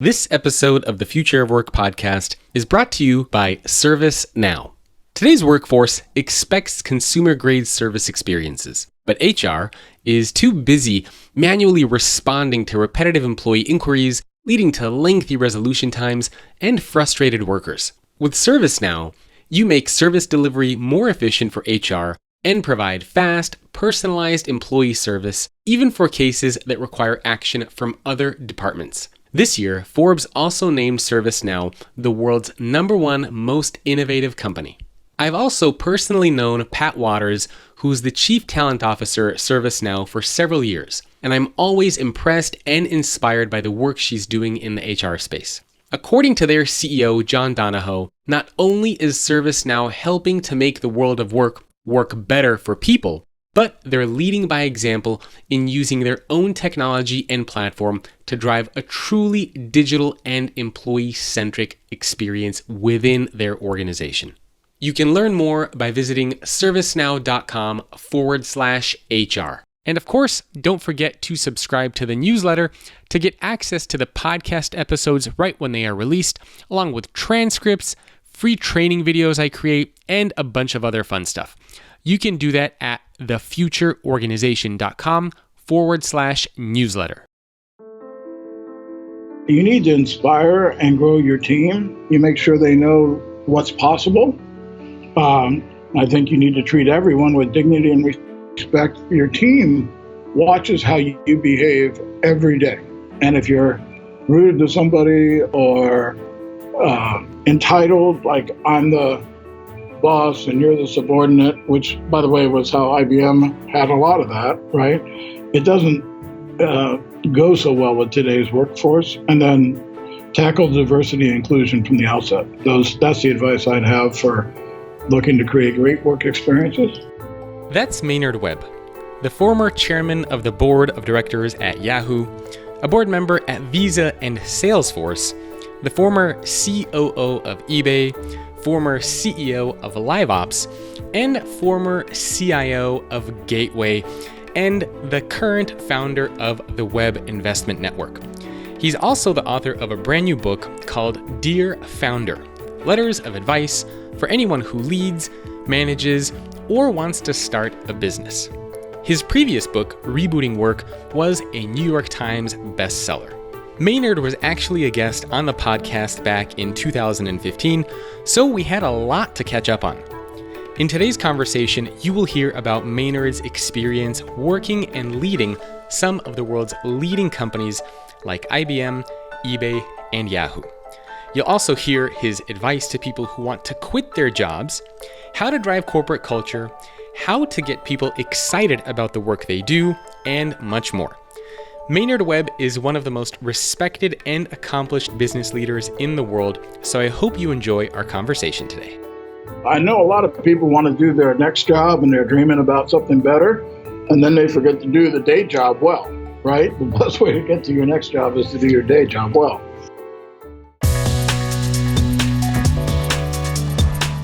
This episode of the Future of Work podcast is brought to you by ServiceNow. Today's workforce expects consumer-grade service experiences, but HR is too busy manually responding to repetitive employee inquiries, leading to lengthy resolution times and frustrated workers. With ServiceNow, you make service delivery more efficient for HR and provide fast, personalized employee service, even for cases that require action from other departments. This year, Forbes also named ServiceNow the world's #1 most innovative company. I've also personally known Pat Waters, who's the Chief Talent Officer at ServiceNow for several years, and I'm always impressed and inspired by the work she's doing in the HR space. According to their CEO, John Donahoe, not only is ServiceNow helping to make the world of work better for people, but they're leading by example in using their own technology and platform to drive a truly digital and employee-centric experience within their organization. You can learn more by visiting servicenow.com/HR. And of course, don't forget to subscribe to the newsletter to get access to the podcast episodes right when they are released, along with transcripts, free training videos I create, and a bunch of other fun stuff. You can do that at thefutureorganization.com/newsletter. You need to inspire and grow your team. You make sure they know what's possible. I think you need to treat everyone with dignity and respect. Your team watches how you behave every day. And if you're rude to somebody or entitled, like I'm the boss and you're the subordinate, which, by the way, was how IBM had a lot of that, right? It doesn't go so well with today's workforce. And then tackle diversity and inclusion from the outset. That's the advice I'd have for looking to create great work experiences. That's Maynard Webb, the former chairman of the board of directors at Yahoo, a board member at Visa and Salesforce, the former COO of eBay, former CEO of LiveOps, and former CIO of Gateway, and the current founder of the Web Investment Network. He's also the author of a brand new book called Dear Founder, Letters of Advice for anyone who leads, manages, or wants to start a business. His previous book, Rebooting Work, was a New York Times bestseller. Maynard was actually a guest on the podcast back in 2015, so we had a lot to catch up on. In today's conversation, you will hear about Maynard's experience working and leading some of the world's leading companies like IBM, eBay, and Yahoo. You'll also hear his advice to people who want to quit their jobs, how to drive corporate culture, how to get people excited about the work they do, and much more. Maynard Webb is one of the most respected and accomplished business leaders in the world, so I hope you enjoy our conversation today. I know a lot of people want to do their next job and they're dreaming about something better, and then they forget to do the day job well, right? The best way to get to your next job is to do your day job well.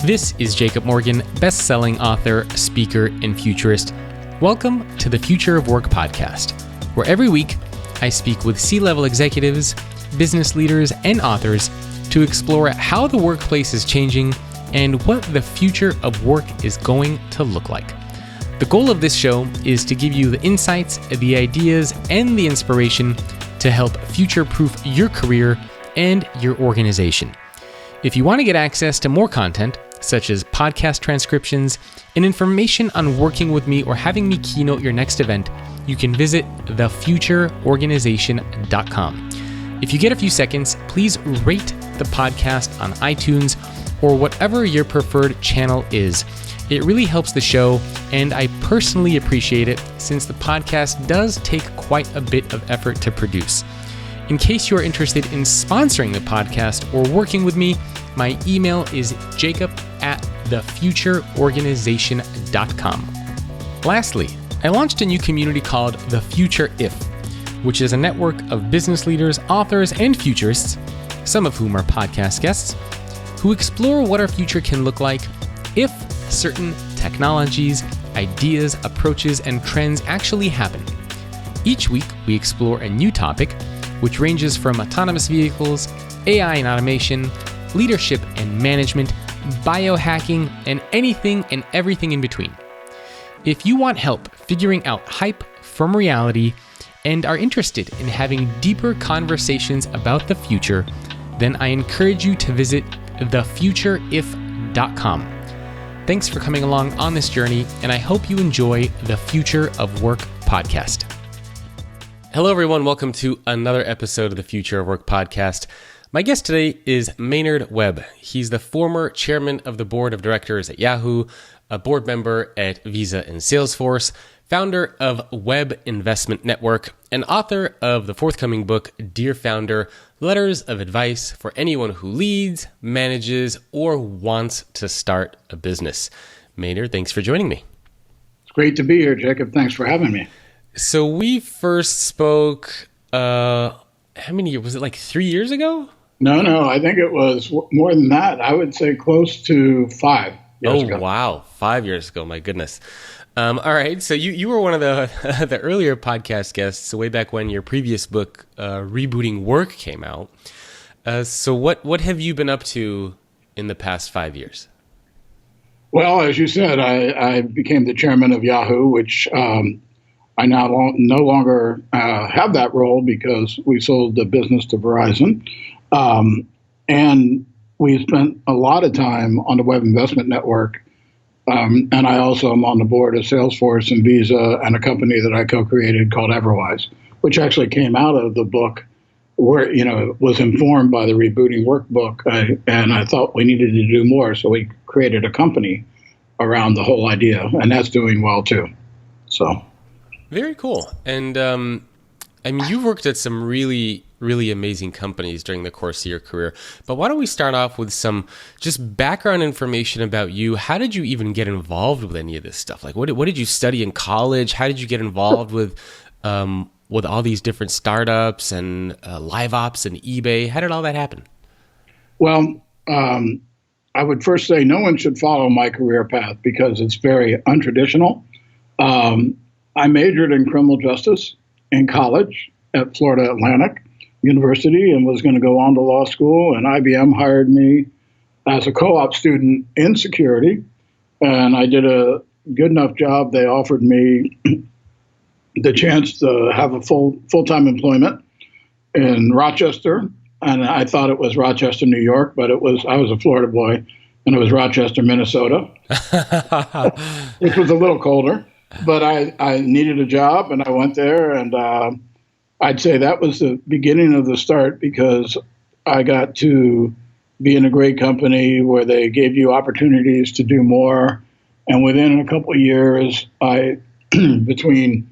This is Jacob Morgan, best-selling author, speaker, and futurist. Welcome to the Future of Work podcast, where every week I speak with C-level executives, business leaders, and authors to explore how the workplace is changing and what the future of work is going to look like. The goal of this show is to give you the insights, the ideas, and the inspiration to help future-proof your career and your organization. If you want to get access to more content, such as podcast transcriptions and information on working with me or having me keynote your next event, you can visit thefutureorganization.com. If you get a few seconds, please rate the podcast on iTunes or whatever your preferred channel is. It really helps the show, and I personally appreciate it since the podcast does take quite a bit of effort to produce. In case you are interested in sponsoring the podcast or working with me, my email is jacob@thefutureorganization.com. Lastly, I launched a new community called The Future If, which is a network of business leaders, authors, and futurists, some of whom are podcast guests, who explore what our future can look like if certain technologies, ideas, approaches, and trends actually happen. Each week, we explore a new topic, which ranges from autonomous vehicles, AI and automation, leadership and management, biohacking, and anything and everything in between. If you want help figuring out hype from reality and are interested in having deeper conversations about the future, then I encourage you to visit thefutureif.com. Thanks for coming along on this journey, and I hope you enjoy the Future of Work podcast. Hello, everyone. Welcome to another episode of the Future of Work podcast. My guest today is Maynard Webb. He's the former chairman of the board of directors at Yahoo, a board member at Visa and Salesforce, founder of Webb Investment Network, and author of the forthcoming book, Dear Founder, Letters of Advice for Anyone Who Leads, Manages, or Wants to Start a Business. Maynard, thanks for joining me. It's great to be here, Jacob. Thanks for having me. So we first spoke, how many years? Was it like 3 years ago? No, I think it was more than that. I would say close to 5 years ago. Oh, wow. 5 years ago. My goodness. All right. So you were one of the the earlier podcast guests way back when your previous book, Rebooting Work, came out. So what have you been up to in the past 5 years? Well, as you said, I became the chairman of Yahoo, which I now no longer have that role because we sold the business to Verizon. And we spent a lot of time on the Webb Investment Network. And I also am on the board of Salesforce and Visa and a company that I co-created called Everwise, which actually came out of the book where, it was informed by the Rebooting Work book. And I thought we needed to do more. So we created a company around the whole idea, and that's doing well too. So. Very cool. And you've worked at some really, really amazing companies during the course of your career. But why don't we start off with some just background information about you? How did you even get involved with any of this stuff? Like, what did you study in college? How did you get involved with all these different startups and live ops and eBay? How did all that happen? Well, I would first say no one should follow my career path because it's very untraditional. I majored in criminal justice in college at Florida Atlantic University and was going to go on to law school. And IBM hired me as a co-op student in security. And I did a good enough job. They offered me the chance to have a full-time employment in Rochester. And I thought it was Rochester, New York, but I was a Florida boy, and it was Rochester, Minnesota, which was a little colder. But I needed a job, and I went there, and I'd say that was the beginning of the start because I got to be in a great company where they gave you opportunities to do more. And within a couple of years, between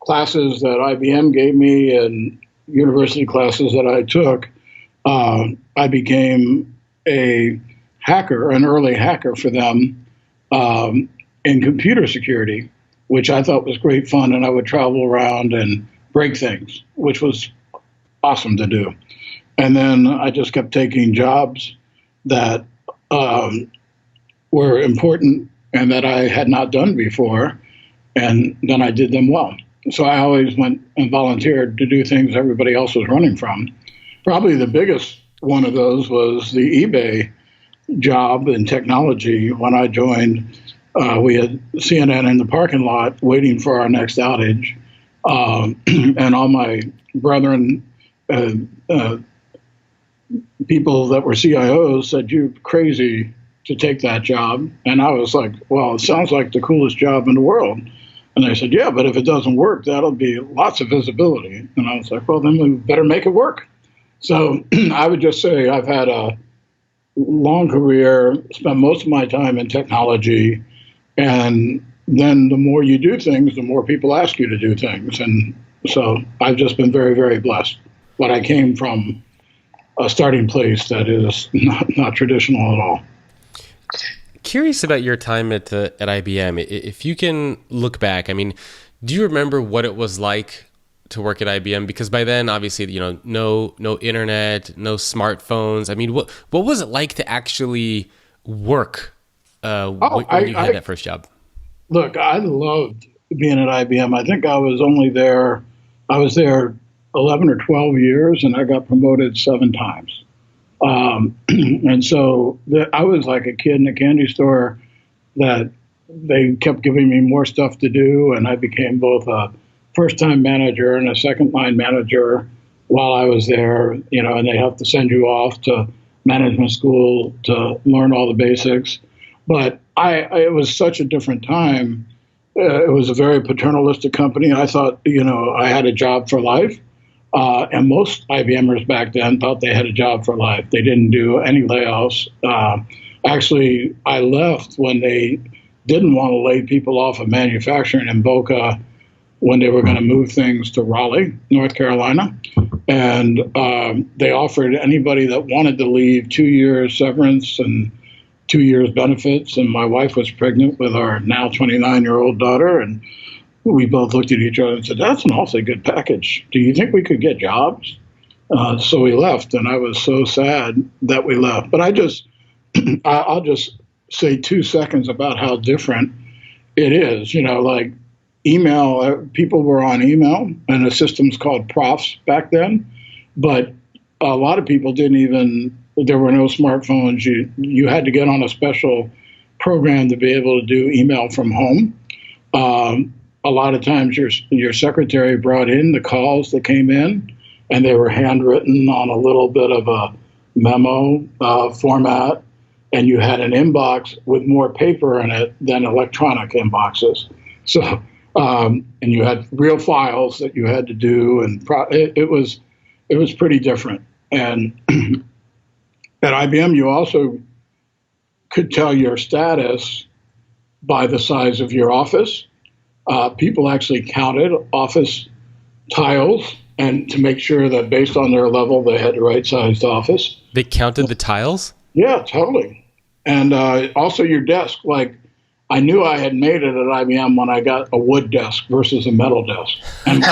classes that IBM gave me and university classes that I took, I became an early hacker for them in computer security, which I thought was great fun. And I would travel around and break things, which was awesome to do. And then I just kept taking jobs that were important and that I had not done before. And then I did them well. So I always went and volunteered to do things everybody else was running from. Probably the biggest one of those was the eBay job in technology. When I joined, we had CNN in the parking lot waiting for our next outage. And all my brethren, people that were CIOs said, "You're crazy to take that job." And I was like, well, it sounds like the coolest job in the world. And they said, yeah, but if it doesn't work, that'll be lots of visibility. And I was like, well, then we better make it work. So I would just say I've had a long career, spent most of my time in technology. And then the more you do things, the more people ask you to do things. And so I've just been very, very blessed. But I came from a starting place that is not traditional at all. Curious about your time at IBM. If you can look back, do you remember what it was like to work at IBM? Because by then, obviously, no internet, no smartphones. What was it like to actually work when you had that first job? Look, I loved being at IBM. I think I was there 11 or 12 years, and I got promoted 7 times. And so I was like a kid in a candy store that they kept giving me more stuff to do, and I became both a first-time manager and a second-line manager while I was there, and they have to send you off to management school to learn all the basics. But it was such a different time. It was a very paternalistic company. I thought, I had a job for life. And most IBMers back then thought they had a job for life. They didn't do any layoffs. Actually, I left when they didn't want to lay people off of manufacturing in Boca when they were going to move things to Raleigh, North Carolina. And they offered anybody that wanted to leave 2 years severance and 2 years benefits. And my wife was pregnant with our now 29-year-old daughter. And we both looked at each other and said, that's an awfully good package. Do you think we could get jobs? So we left, and I was so sad that we left. But I'll just say 2 seconds about how different it is. Like email, people were on email, and the system's called Profs back then. But a lot of people there were no smartphones. You had to get on a special program to be able to do email from home. A lot of times your secretary brought in the calls that came in, and they were handwritten on a little bit of a memo format, and you had an inbox with more paper in it than electronic inboxes. So, and you had real files that you had to do, and it was pretty different. And at IBM, you also could tell your status by the size of your office. People actually counted office tiles and to make sure that based on their level, they had the right sized office. They counted the tiles? Yeah, totally. And also your desk. Like, I knew I had made it at IBM when I got a wood desk versus a metal desk. And,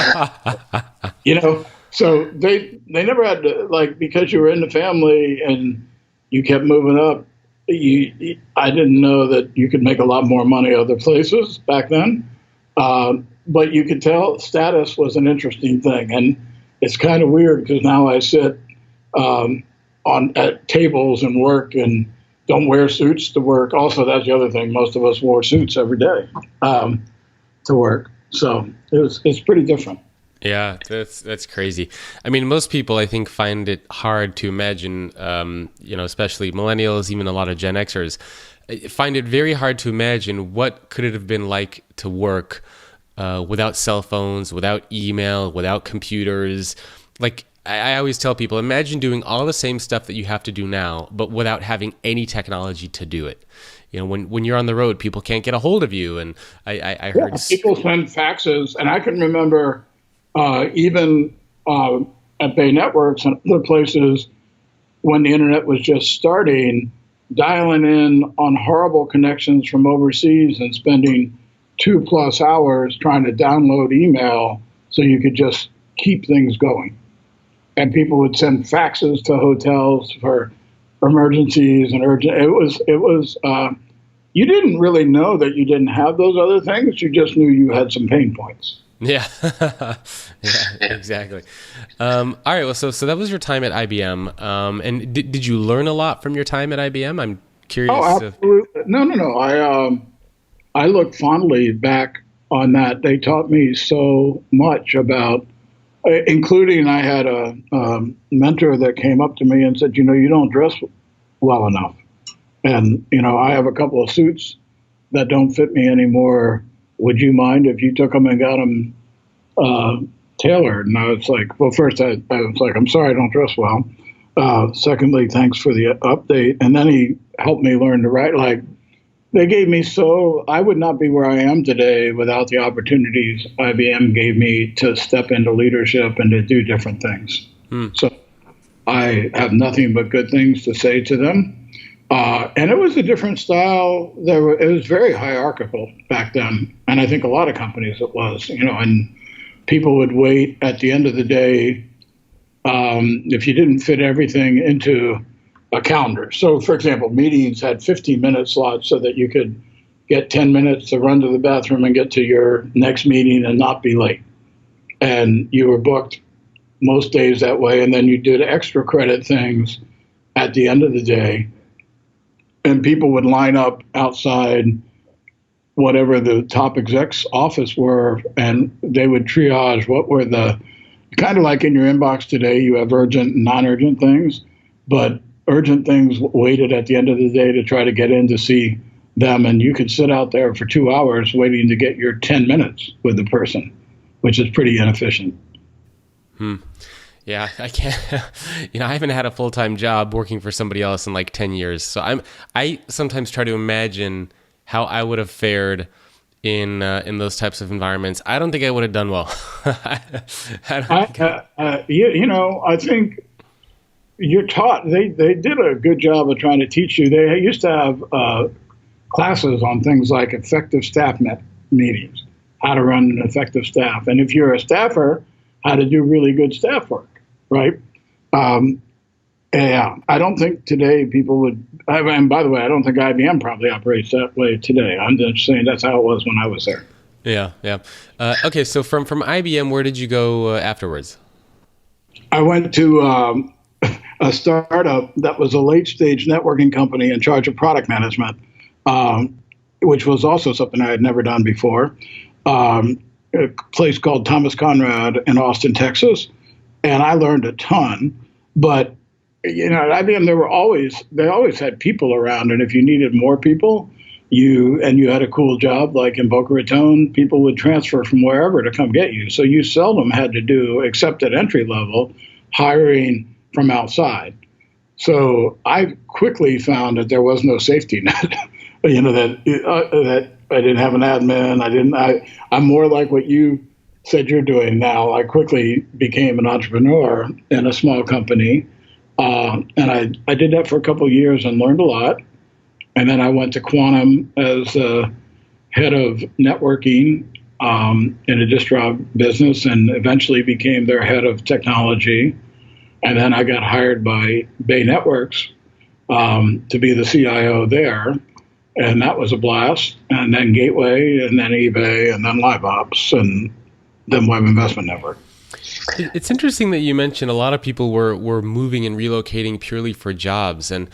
so they never had to, like, because you were in the family and you kept moving up, I didn't know that you could make a lot more money other places back then. But you could tell status was an interesting thing. And it's kind of weird because now I sit at tables and work and don't wear suits to work. Also, that's the other thing. Most of us wore suits every day to work. So it's pretty different. Yeah, that's crazy. I mean, most people, I think, find it hard to imagine, especially millennials, even a lot of Gen Xers, find it very hard to imagine what could it have been like to work without cell phones, without email, without computers. Like, I always tell people, imagine doing all the same stuff that you have to do now, but without having any technology to do it. When you're on the road, people can't get a hold of you. And I heard people send faxes, and I can remember even at Bay Networks and other places when the internet was just starting, dialing in on horrible connections from overseas and spending 2+ hours trying to download email so you could just keep things going. And people would send faxes to hotels for emergencies and urgent. It was you didn't really know that you didn't have those other things. You just knew you had some pain points. Yeah, yeah, exactly. All right, well, so that was your time at IBM. And did you learn a lot from your time at IBM? I'm curious. Oh, absolutely. No. I look fondly back on that. They taught me so much about, including I had a mentor that came up to me and said, you don't dress well enough. And, I have a couple of suits that don't fit me anymore. Would you mind if you took them and got them tailored? And I was like, well, first I was like, I'm sorry, I don't dress well. Secondly, thanks for the update. And then he helped me learn to write. Like, they gave me I would not be where I am today without the opportunities IBM gave me to step into leadership and to do different things. So I have nothing but good things to say to them. And it was a different style. It was very hierarchical back then. And I think a lot of companies it was, and people would wait at the end of the day if you didn't fit everything into a calendar. So, for example, meetings had 15-minute slots so that you could get 10 minutes to run to the bathroom and get to your next meeting and not be late. And you were booked most days that way, and then you did extra credit things at the end of the day, and people would line up outside whatever the top exec's office were, and they would triage what were the, kind of like in your inbox today, you have urgent and non-urgent things, but urgent things waited at the end of the day to try to get in to see them, and you could sit out there for 2 hours waiting to get your 10 minutes with the person, which is pretty inefficient. Yeah, I can't, I haven't had a full-time job working for somebody else in like 10 years. So I sometimes try to imagine how I would have fared in those types of environments. I don't think I would have done well. I think you're taught, they did a good job of trying to teach you. They used to have classes on things like effective staff meetings, how to run an effective staff. And if you're a staffer, how to do really good staff work, right? Yeah, I don't think today people would, and by the way, I don't think IBM probably operates that way today. I'm just saying that's how it was when I was there. Yeah. Okay, so from IBM, where did you go afterwards? I went to a startup that was a late-stage networking company in charge of product management, which was also something I had never done before. A place called Thomas Conrad in Austin, Texas, and I learned a ton. But at IBM, they always had people around, and if you needed more people, you had a cool job like in Boca Raton, people would transfer from wherever to come get you. So you seldom had to do, except at entry level, hiring from outside. So I quickly found that there was no safety net. That I didn't have an admin. I'm more like what you said you're doing now. I quickly became an entrepreneur in a small company. And I did that for a couple of years and learned a lot. And then I went to Quantum as head of networking in a distro business, and eventually became their head of technology. And then I got hired by Bay Networks to be the CIO there. And that was a blast. And then Gateway, and then eBay, and then LiveOps, and then Web Investment Network. It's interesting that you mentioned a lot of people were moving and relocating purely for jobs. And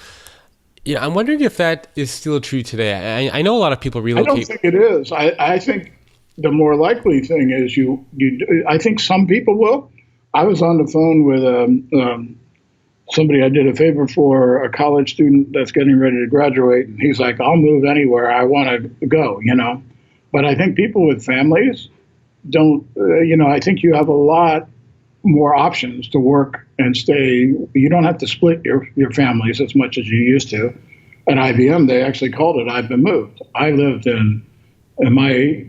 I'm wondering if that is still true today. I know a lot of people relocate. I don't think it is. I think the more likely thing is I think some people will. I was on the phone with somebody I did a favor for, a college student that's getting ready to graduate, and he's like, I'll move anywhere I want to go, But I think people with families don't, I think you have a lot more options to work and stay. You don't have to split your families as much as you used to. At IBM, they actually called it I've been moved. I lived in my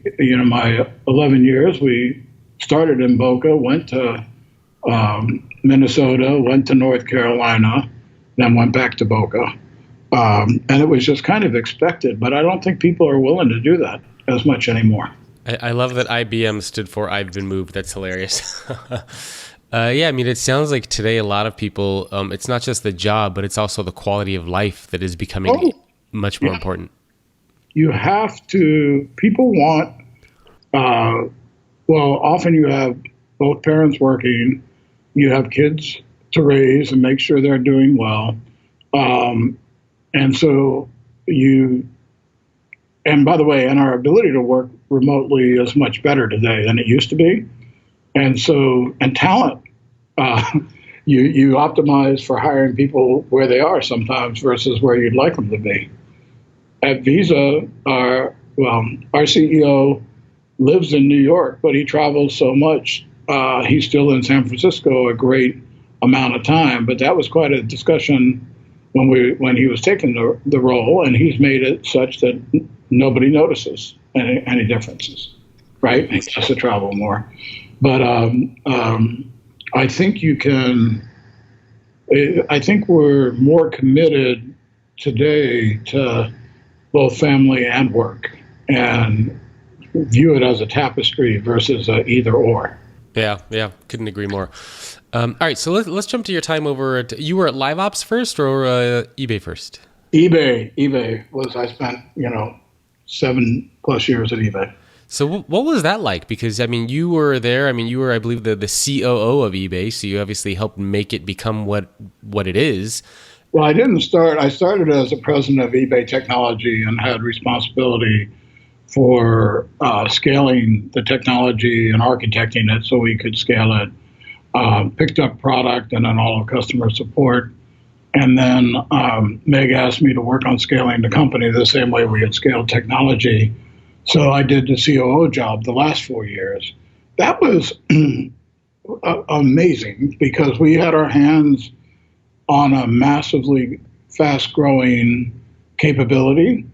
11 years, we started in Boca, went to Minnesota, went to North Carolina, then went back to Boca. And it was just kind of expected, but I don't think people are willing to do that as much anymore. I love that IBM stood for I've been moved. That's hilarious. It sounds like today a lot of people, it's not just the job, but it's also the quality of life that is becoming much more important. You have to, people want, often you have both parents working, you have kids to raise and make sure they're doing well. And so and by the way, and our ability to work remotely is much better today than it used to be. And talent, you optimize for hiring people where they are sometimes versus where you'd like them to be. At Visa, our CEO lives in New York, but he travels so much. He's still in San Francisco a great amount of time, but that was quite a discussion when he was taking the role, and he's made it such that nobody notices any differences, right? He has to travel more. But I think I think we're more committed today to both family and work, and view it as a tapestry versus a either or. Yeah, couldn't agree more. All right, so let's jump to your time over at, you were at LiveOps first or eBay first? eBay was, I spent, 7+ years at eBay. So what was that like? Because, I mean, you were there. I mean, you were, I believe, the COO of eBay. So you obviously helped make it become what it is. Well, I didn't start. I started as the president of eBay Technology and had responsibility for scaling the technology and architecting it so we could scale it. Picked up product and then all of customer support. And then Meg asked me to work on scaling the company the same way we had scaled technology. So I did the COO job the last 4 years. That was amazing because we had our hands on a massively fast-growing capability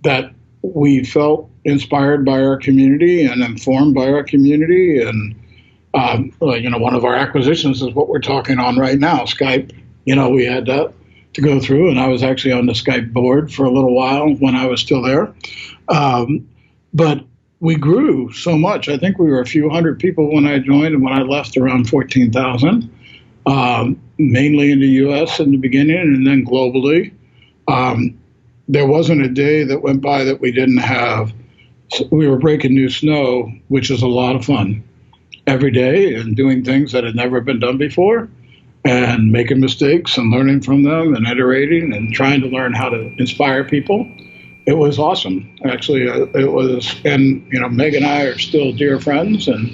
that we felt inspired by our community and informed by our community. And one of our acquisitions is what we're talking on right now, Skype. We had that to go through, and I was actually on the Skype board for a little while when I was still there. But we grew so much. I think we were a few hundred people when I joined, and when I left, around 14,000, mainly in the U.S. in the beginning, and then globally. There wasn't a day that went by that we didn't have. We were breaking new snow, which is a lot of fun, every day, and doing things that had never been done before, and making mistakes and learning from them and iterating and trying to learn how to inspire people. It was awesome, actually. It was, and Meg and I are still dear friends, and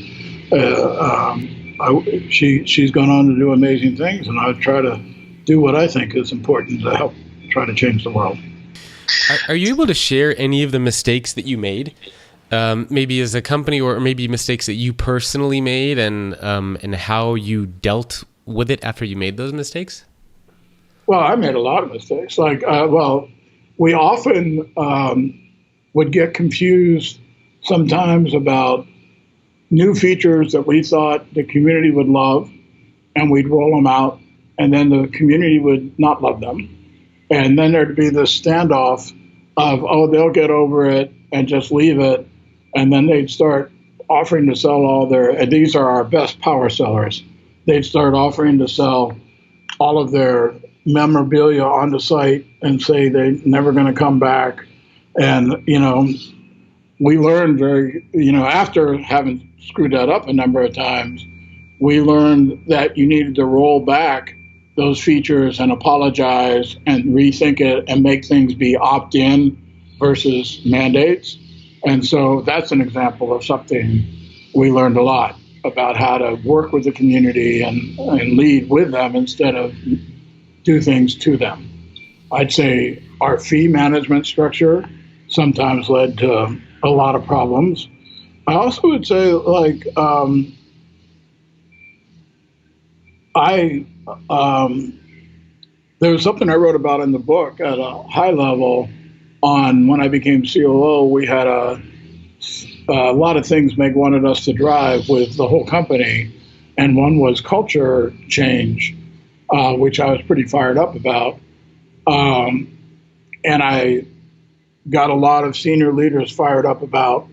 she's gone on to do amazing things, and I try to do what I think is important to help try to change the world. Are you able to share any of the mistakes that you made, maybe as a company, or maybe mistakes that you personally made, and how you dealt with it after you made those mistakes? Well, I made a lot of mistakes. We often would get confused sometimes about new features that we thought the community would love, and we'd roll them out, and then the community would not love them. And then there'd be this standoff of, they'll get over it and just leave it. And then they'd start offering to sell and these are our best power sellers. They'd start offering to sell all of their memorabilia on the site and say they're never going to come back. And, we learned after having screwed that up a number of times, we learned that you needed to roll back those features and apologize and rethink it and make things be opt-in versus mandates. And so that's an example of something we learned a lot about, how to work with the community and lead with them instead of do things to them. I'd say our fee management structure sometimes led to a lot of problems. I also would say, there was something I wrote about in the book at a high level on when I became COO. We had a lot of things Meg wanted us to drive with the whole company, and one was culture change, which I was pretty fired up about. And I got a lot of senior leaders fired up about,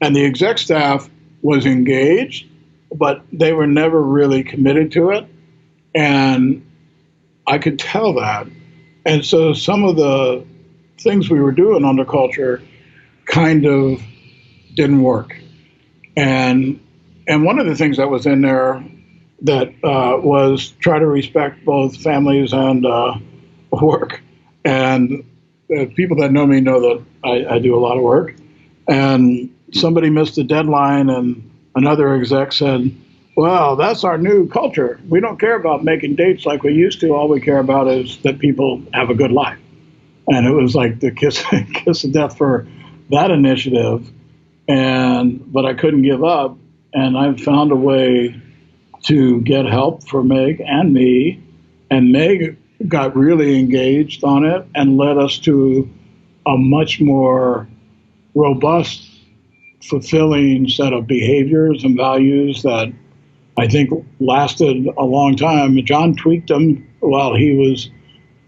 and the exec staff was engaged, but they were never really committed to it. And I could tell that. And so some of the things we were doing on the culture kind of didn't work. And one of the things that was in there that was try to respect both families and work. And people that know me know that I do a lot of work. And somebody missed a deadline, and another exec said, well, that's our new culture. We don't care about making dates like we used to. All we care about is that people have a good life. And it was like the kiss of death for that initiative. But I couldn't give up. And I found a way to get help for Meg and me. And Meg got really engaged on it and led us to a much more robust, fulfilling set of behaviors and values that I think lasted a long time. John tweaked them while he was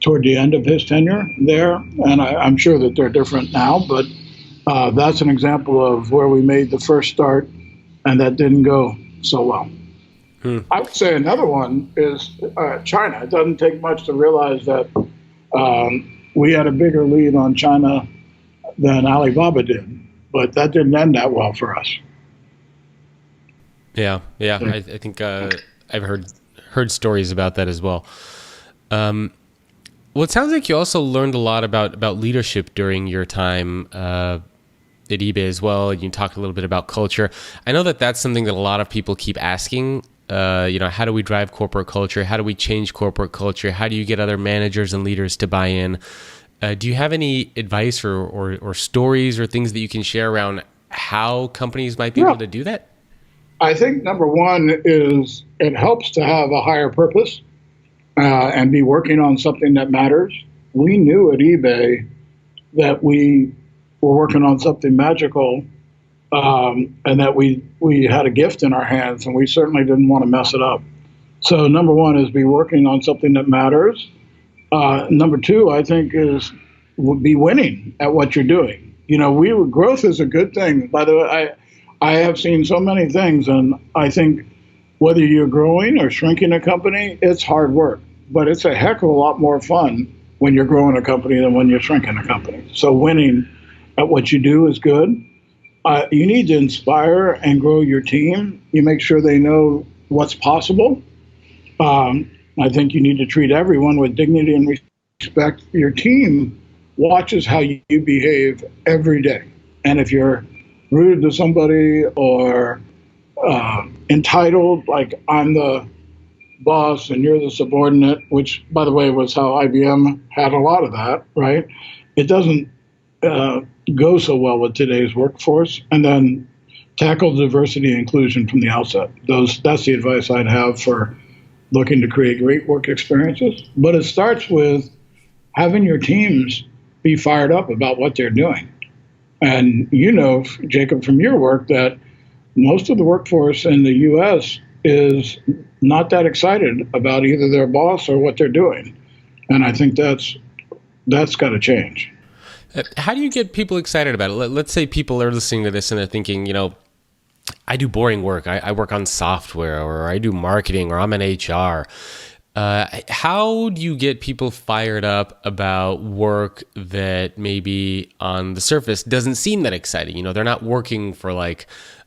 toward the end of his tenure there, and I'm sure that they're different now, but that's an example of where we made the first start, and that didn't go so well. I would say another one is China. It doesn't take much to realize that we had a bigger lead on China than Alibaba did, but that didn't end that well for us. Yeah. I think I've heard stories about that as well. Well, it sounds like you also learned a lot about leadership during your time at eBay as well. You talked a little bit about culture. I know that that's something that a lot of people keep asking. How do we drive corporate culture? How do we change corporate culture? How do you get other managers and leaders to buy in? Do you have any advice or stories or things that you can share around how companies might be able to do that? I think number one is it helps to have a higher purpose. And be working on something that matters. We knew at eBay that we were working on something magical, and that we had a gift in our hands, and we certainly didn't want to mess it up. So number one is be working on something that matters. Number two, I think, would be winning at what you're doing. Growth is a good thing. By the way, I have seen so many things, and I think whether you're growing or shrinking a company, it's hard work. But it's a heck of a lot more fun when you're growing a company than when you're shrinking a company. So winning at what you do is good. You need to inspire and grow your team. You make sure they know what's possible. I think you need to treat everyone with dignity and respect. Your team watches how you behave every day. And if you're rude to somebody or entitled, like I'm the boss and you're the subordinate, which, by the way, was how IBM had a lot of that, right? It doesn't go so well with today's workforce. And then tackle diversity and inclusion from the outset. That's the advice I'd have for looking to create great work experiences. But it starts with having your teams be fired up about what they're doing. And Jacob, from your work, that most of the workforce in the U.S. is not that excited about either their boss or what they're doing. And I think that's got to change. How do you get people excited about it? Let's say people are listening to this and they're thinking, I do boring work. I work on software, or I do marketing, or I'm in HR. How do you get people fired up about work that maybe on the surface doesn't seem that exciting? They're not working for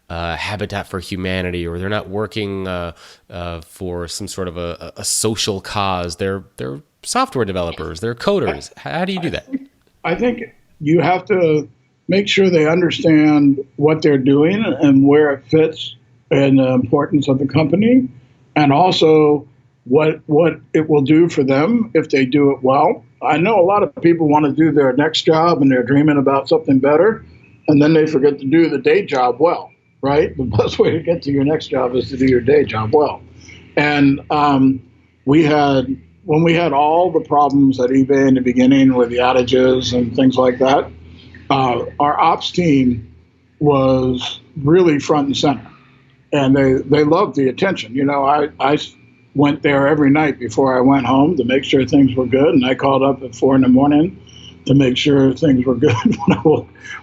Habitat for Humanity, or they're not working for some sort of a social cause. They're software developers, they're coders. How do you do that? I think you have to make sure they understand what they're doing and where it fits and the importance of the company, and also what it will do for them if they do it well. I know a lot of people want to do their next job and they're dreaming about something better, and then they forget to do the day job well. Right? The best way to get to your next job is to do your day job well. And when we had all the problems at eBay in the beginning with the outages and things like that, our ops team was really front and center. And they loved the attention. I went there every night before I went home to make sure things were good. And I called up at 4 a.m. to make sure things were good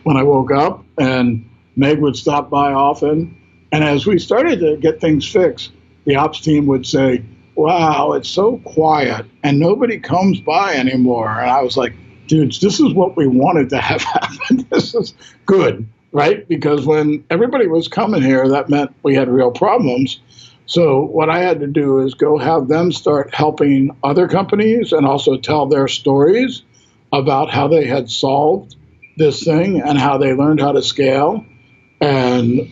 when I woke up. And Meg would stop by often. And as we started to get things fixed, the ops team would say, wow, it's so quiet and nobody comes by anymore. And I was like, dudes, this is what we wanted to have happen. This is good, right? Because when everybody was coming here, that meant we had real problems. So what I had to do is go have them start helping other companies and also tell their stories about how they had solved this thing and how they learned how to scale. And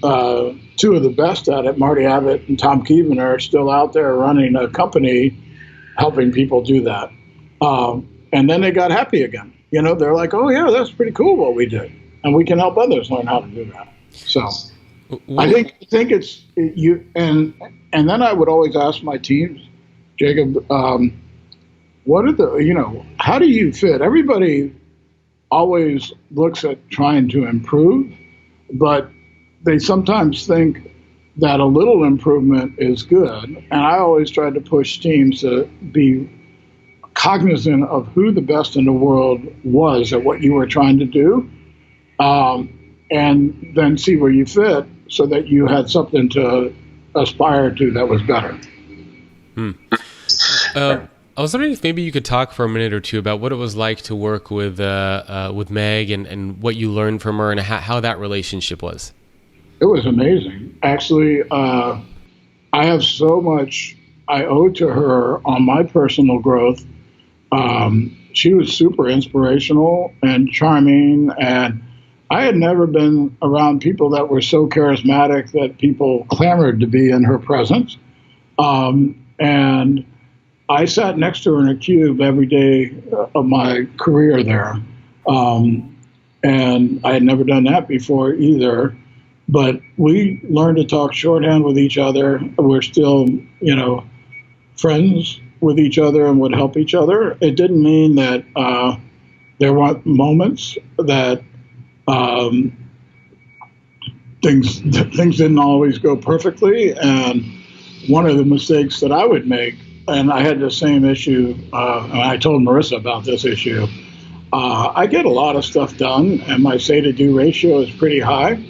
two of the best at it, Marty Abbott and Tom Keevan, are still out there running a company helping people do that. And then they got happy again. They're like, oh, yeah, that's pretty cool what we did. And we can help others learn how to do that. So I think it's you. And then I would always ask my teams, Jacob, what are how do you fit? Everybody always looks at trying to improve, but they sometimes think that a little improvement is good. And I always try to push teams to be cognizant of who the best in the world was at what you were trying to do, and then see where you fit so that you had something to aspire to that was better. I was wondering if maybe you could talk for a minute or two about what it was like to work with Meg and what you learned from her and how that relationship was. It was amazing. Actually, I have so much I owe to her on my personal growth. She was super inspirational and charming, and I had never been around people that were so charismatic that people clamored to be in her presence. And I sat next to her in a cube every day of my career there. And I had never done that before either. But we learned to talk shorthand with each other. We're still, friends with each other and would help each other. It didn't mean that there weren't moments that things didn't always go perfectly. And one of the mistakes that I would make, and I had the same issue, and I told Marissa about this issue, I get a lot of stuff done, and my say-to-do ratio is pretty high.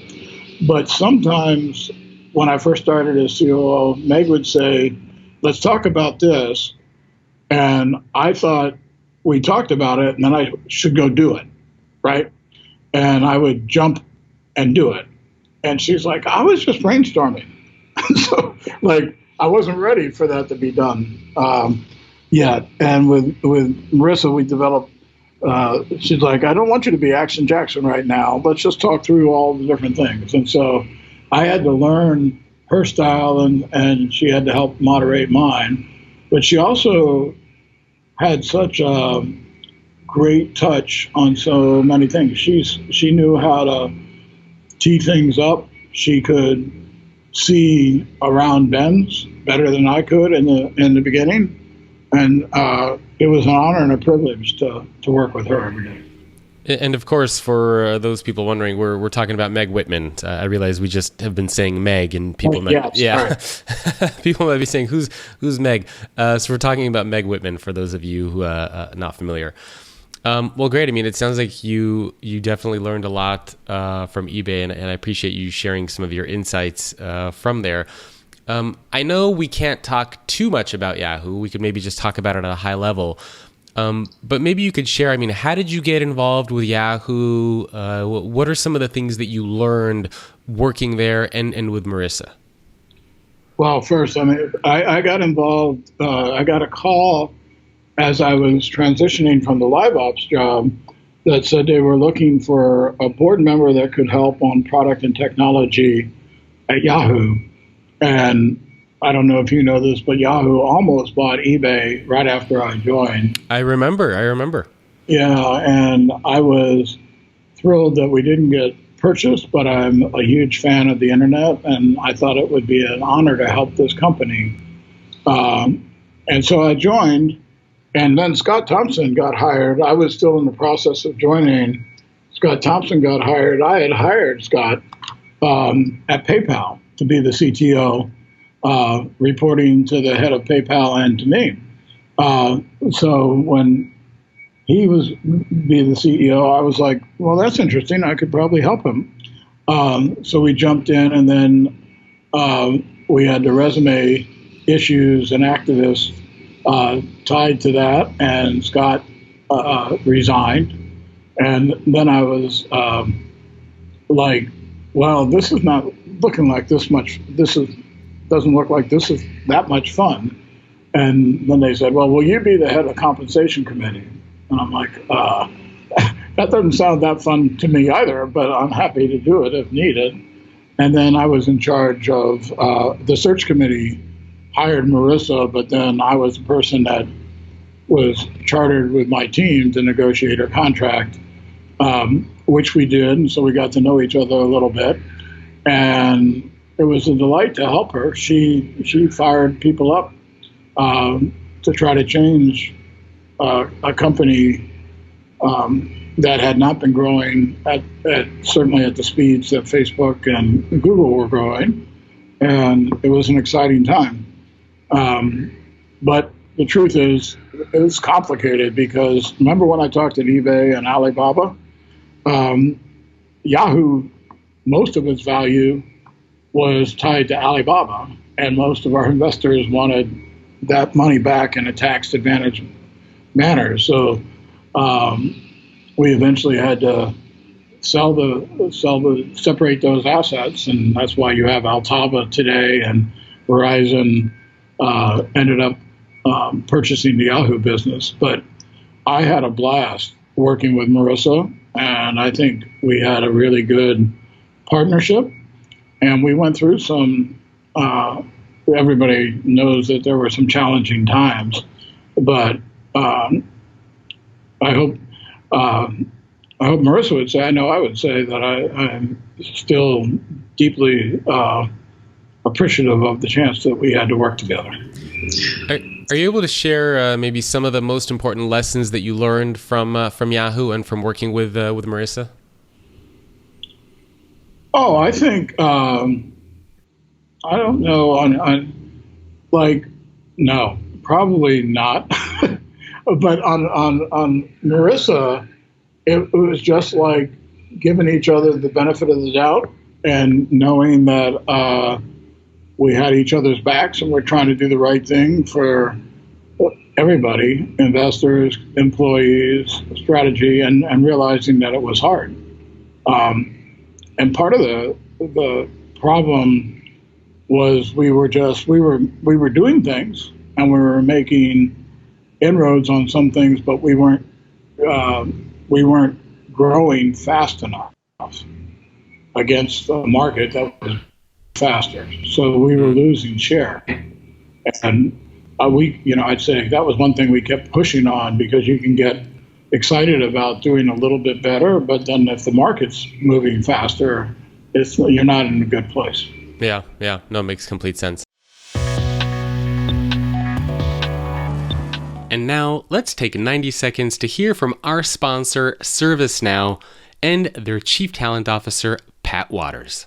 But sometimes when I first started as COO, Meg would say, let's talk about this. And I thought we talked about it, and then I should go do it, right? And I would jump and do it. And she's like, I was just brainstorming. So, I wasn't ready for that to be done yet. And with Marissa, we developed, she's like, I don't want you to be Action Jackson right now. Let's just talk through all the different things. And so I had to learn her style, and she had to help moderate mine. But she also had such a great touch on so many things. She knew how to tee things up. She could see around bends better than I could in the beginning. And it was an honor and a privilege to work with her every day. And of course, for those people wondering, we're talking about Meg Whitman. I realize we just have been saying Meg, and people people might be saying, "Who's Meg?" So we're talking about Meg Whitman for those of you who are not familiar. Well, great. I mean, it sounds like you definitely learned a lot from eBay, and I appreciate you sharing some of your insights from there. I know we can't talk too much about Yahoo. We could maybe just talk about it at a high level. But maybe you could share, how did you get involved with Yahoo? What are some of the things that you learned working there and with Marissa? Well, first, I got involved. I got a call as I was transitioning from the live ops job that said they were looking for a board member that could help on product and technology at Yahoo. And I don't know if you know this, but Yahoo almost bought eBay right after I joined. I remember. Yeah, and I was thrilled that we didn't get purchased, but I'm a huge fan of the internet, and I thought it would be an honor to help this company. And so I joined, and then Scott Thompson got hired. I was still in the process of joining. Scott Thompson got hired. I had hired Scott at PayPal to be the CTO. Reporting to the head of PayPal and to me. So when he was being the CEO, I was like, well, that's interesting. I could probably help him. So we jumped in, and then we had the resume issues and activists tied to that, and Scott resigned. And then I was like, well, this is not looking like this much. Doesn't look like this is that much fun. And then they said, well, will you be the head of compensation committee? And I'm like, that doesn't sound that fun to me either, but I'm happy to do it if needed. And then I was in charge of the search committee, hired Marissa, but then I was the person that was chartered with my team to negotiate a contract, which we did. And so we got to know each other a little bit. And it was a delight to help her. She fired people up to try to change a company that had not been growing at certainly at the speeds that Facebook and Google were growing, and it was an exciting time. But the truth is, it was complicated because remember when I talked at eBay and Alibaba, Yahoo, most of its value was tied to Alibaba, and most of our investors wanted that money back in a tax advantage manner. So we eventually had to separate those assets, and that's why you have Altava today, and Verizon ended up purchasing the Yahoo business. But I had a blast working with Marissa, and I think we had a really good partnership. And we went through some. Everybody knows that there were some challenging times, but I hope Marissa would say. I know I would say that I'm still deeply appreciative of the chance that we had to work together. Are you able to share maybe some of the most important lessons that you learned from Yahoo and from working with Marissa? Oh, I think I don't know. No, probably not. But on Marissa, it was just like giving each other the benefit of the doubt and knowing that we had each other's backs and we're trying to do the right thing for everybody, investors, employees, strategy, and realizing that it was hard. And part of the problem was we were doing things and we were making inroads on some things, but we weren't growing fast enough against a market that was faster. So we were losing share, and I'd say that was one thing we kept pushing on, because you can get excited about doing a little bit better, but then if the market's moving faster, you're not in a good place. Yeah. No, it makes complete sense. And now let's take 90 seconds to hear from our sponsor, ServiceNow, and their Chief Talent Officer, Pat Waters.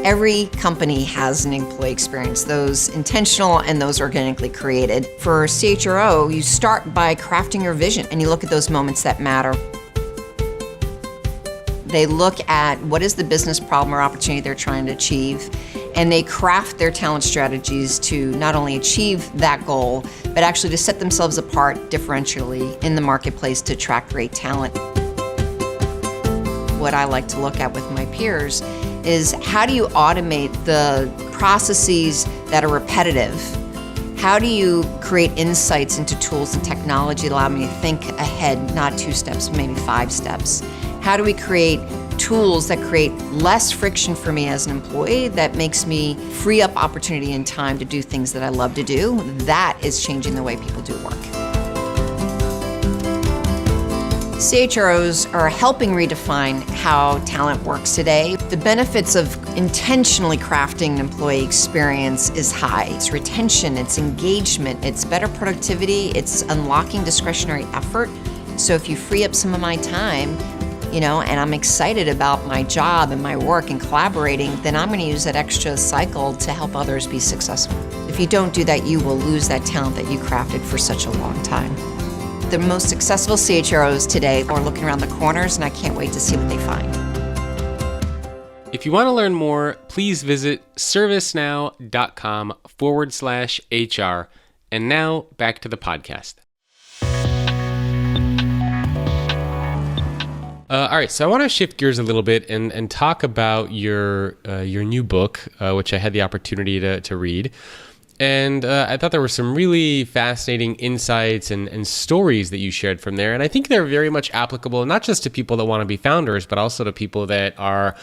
Every company has an employee experience, those intentional and those organically created. For CHRO, you start by crafting your vision and you look at those moments that matter. They look at what is the business problem or opportunity they're trying to achieve, and they craft their talent strategies to not only achieve that goal, but actually to set themselves apart differentially in the marketplace to attract great talent. What I like to look at with my peers is, how do you automate the processes that are repetitive? How do you create insights into tools and technology that allow me to think ahead, not 2 steps, maybe 5 steps? How do we create tools that create less friction for me as an employee, that makes me free up opportunity and time to do things that I love to do? That is changing the way people do work. CHROs are helping redefine how talent works today. The benefits of intentionally crafting an employee experience is high. It's retention, it's engagement, it's better productivity, it's unlocking discretionary effort. So if you free up some of my time, and I'm excited about my job and my work and collaborating, then I'm going to use that extra cycle to help others be successful. If you don't do that, you will lose that talent that you crafted for such a long time. The most successful CHROs today are looking around the corners, and I can't wait to see what they find. If you want to learn more, please visit servicenow.com/HR. And now back to the podcast. All right, so I want to shift gears a little bit and talk about your new book, which I had the opportunity to read. And I thought there were some really fascinating insights and stories that you shared from there. And I think they're very much applicable, not just to people that want to be founders, but also to people that are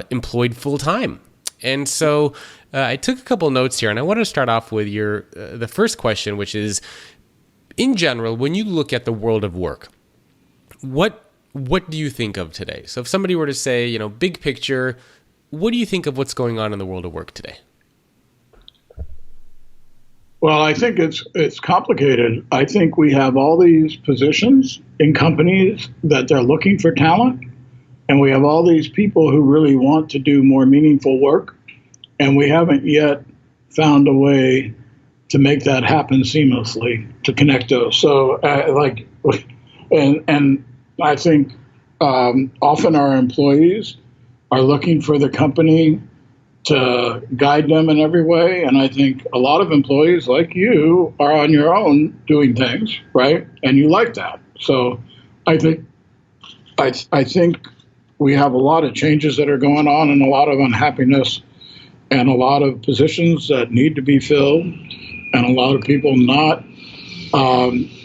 employed full-time. And so I took a couple notes here, and I want to start off with the first question, which is, in general, when you look at the world of work, what do you think of today? So if somebody were to say, big picture, what do you think of what's going on in the world of work today? Well, I think it's complicated. I think we have all these positions in companies that they're looking for talent, and we have all these people who really want to do more meaningful work, and we haven't yet found a way to make that happen seamlessly, to connect those. So, and I think often our employees are looking for the company to guide them in every way. And I think a lot of employees like you are on your own doing things, right? And you like that. So I think I think we have a lot of changes that are going on and a lot of unhappiness and a lot of positions that need to be filled and a lot of people not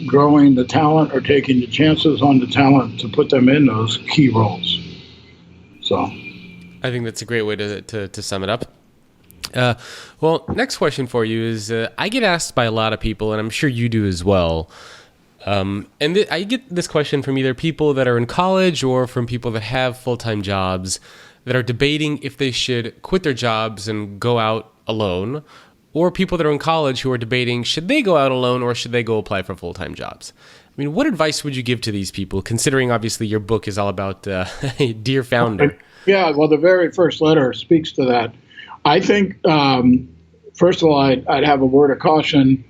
growing the talent or taking the chances on the talent to put them in those key roles. So I think that's a great way to sum it up. Well, next question for you is, I get asked by a lot of people, and I'm sure you do as well. I get this question from either people that are in college or from people that have full-time jobs that are debating if they should quit their jobs and go out alone, or people that are in college who are debating, should they go out alone or should they go apply for full-time jobs? I mean, what advice would you give to these people, considering obviously your book is all about Dear Founder? Yeah, well, the very first letter speaks to that. I think, first of all, I'd have a word of caution.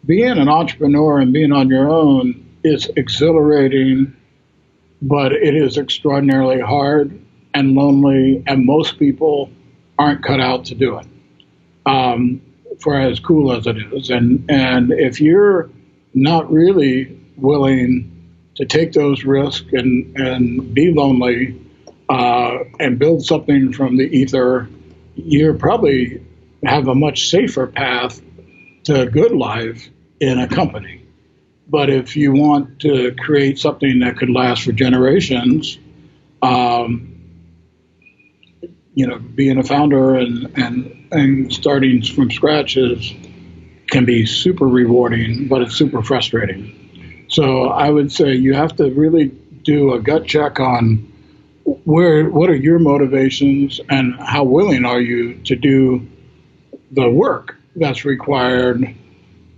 Being an entrepreneur and being on your own is exhilarating, but it is extraordinarily hard and lonely, and most people aren't cut out to do it, for as cool as it is. And if you're not really willing to take those risks and be lonely and build something from the ether, you probably have a much safer path to a good life in a company. But if you want to create something that could last for generations, being a founder and starting from scratch can be super rewarding, but it's super frustrating. So I would say you have to really do a gut check on what are your motivations and how willing are you to do the work that's required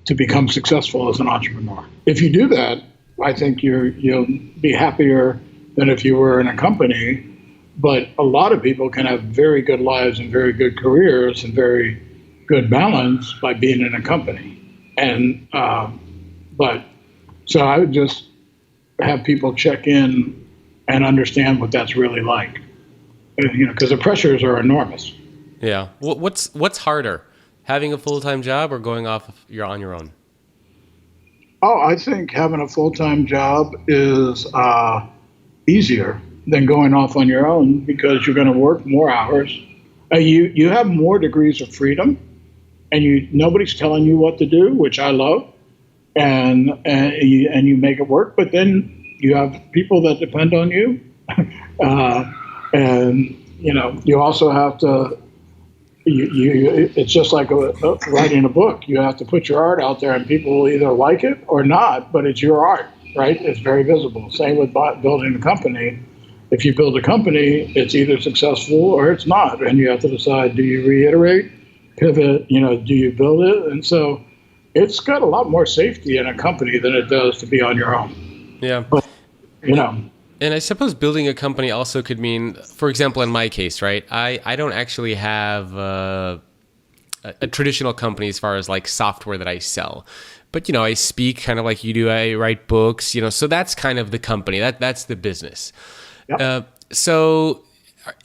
to become successful as an entrepreneur. If you do that, I think you'll be happier than if you were in a company. But a lot of people can have very good lives and very good careers and very good balance by being in a company. And so I would just have people check in and understand what that's really like, because the pressures are enormous. Yeah. What's harder, having a full-time job or going off on your own? Oh, I think having a full-time job is easier than going off on your own, because you're going to work more hours. You have more degrees of freedom, and nobody's telling you what to do, which I love, and you make it work. But then you have people that depend on you, and you also have to. It's just like writing a book. You have to put your art out there, and people will either like it or not. But it's your art, right? It's very visible. Same with building a company. If you build a company, it's either successful or it's not, and you have to decide: do you reiterate, pivot? Do you build it? And so, it's got a lot more safety in a company than it does to be on your own. Yeah, but And I suppose building a company also could mean, for example, in my case, right? I don't actually have a traditional company as far as like software that I sell. But, I speak kind of like you do. I write books, so that's kind of the company. That's the business. Yep. So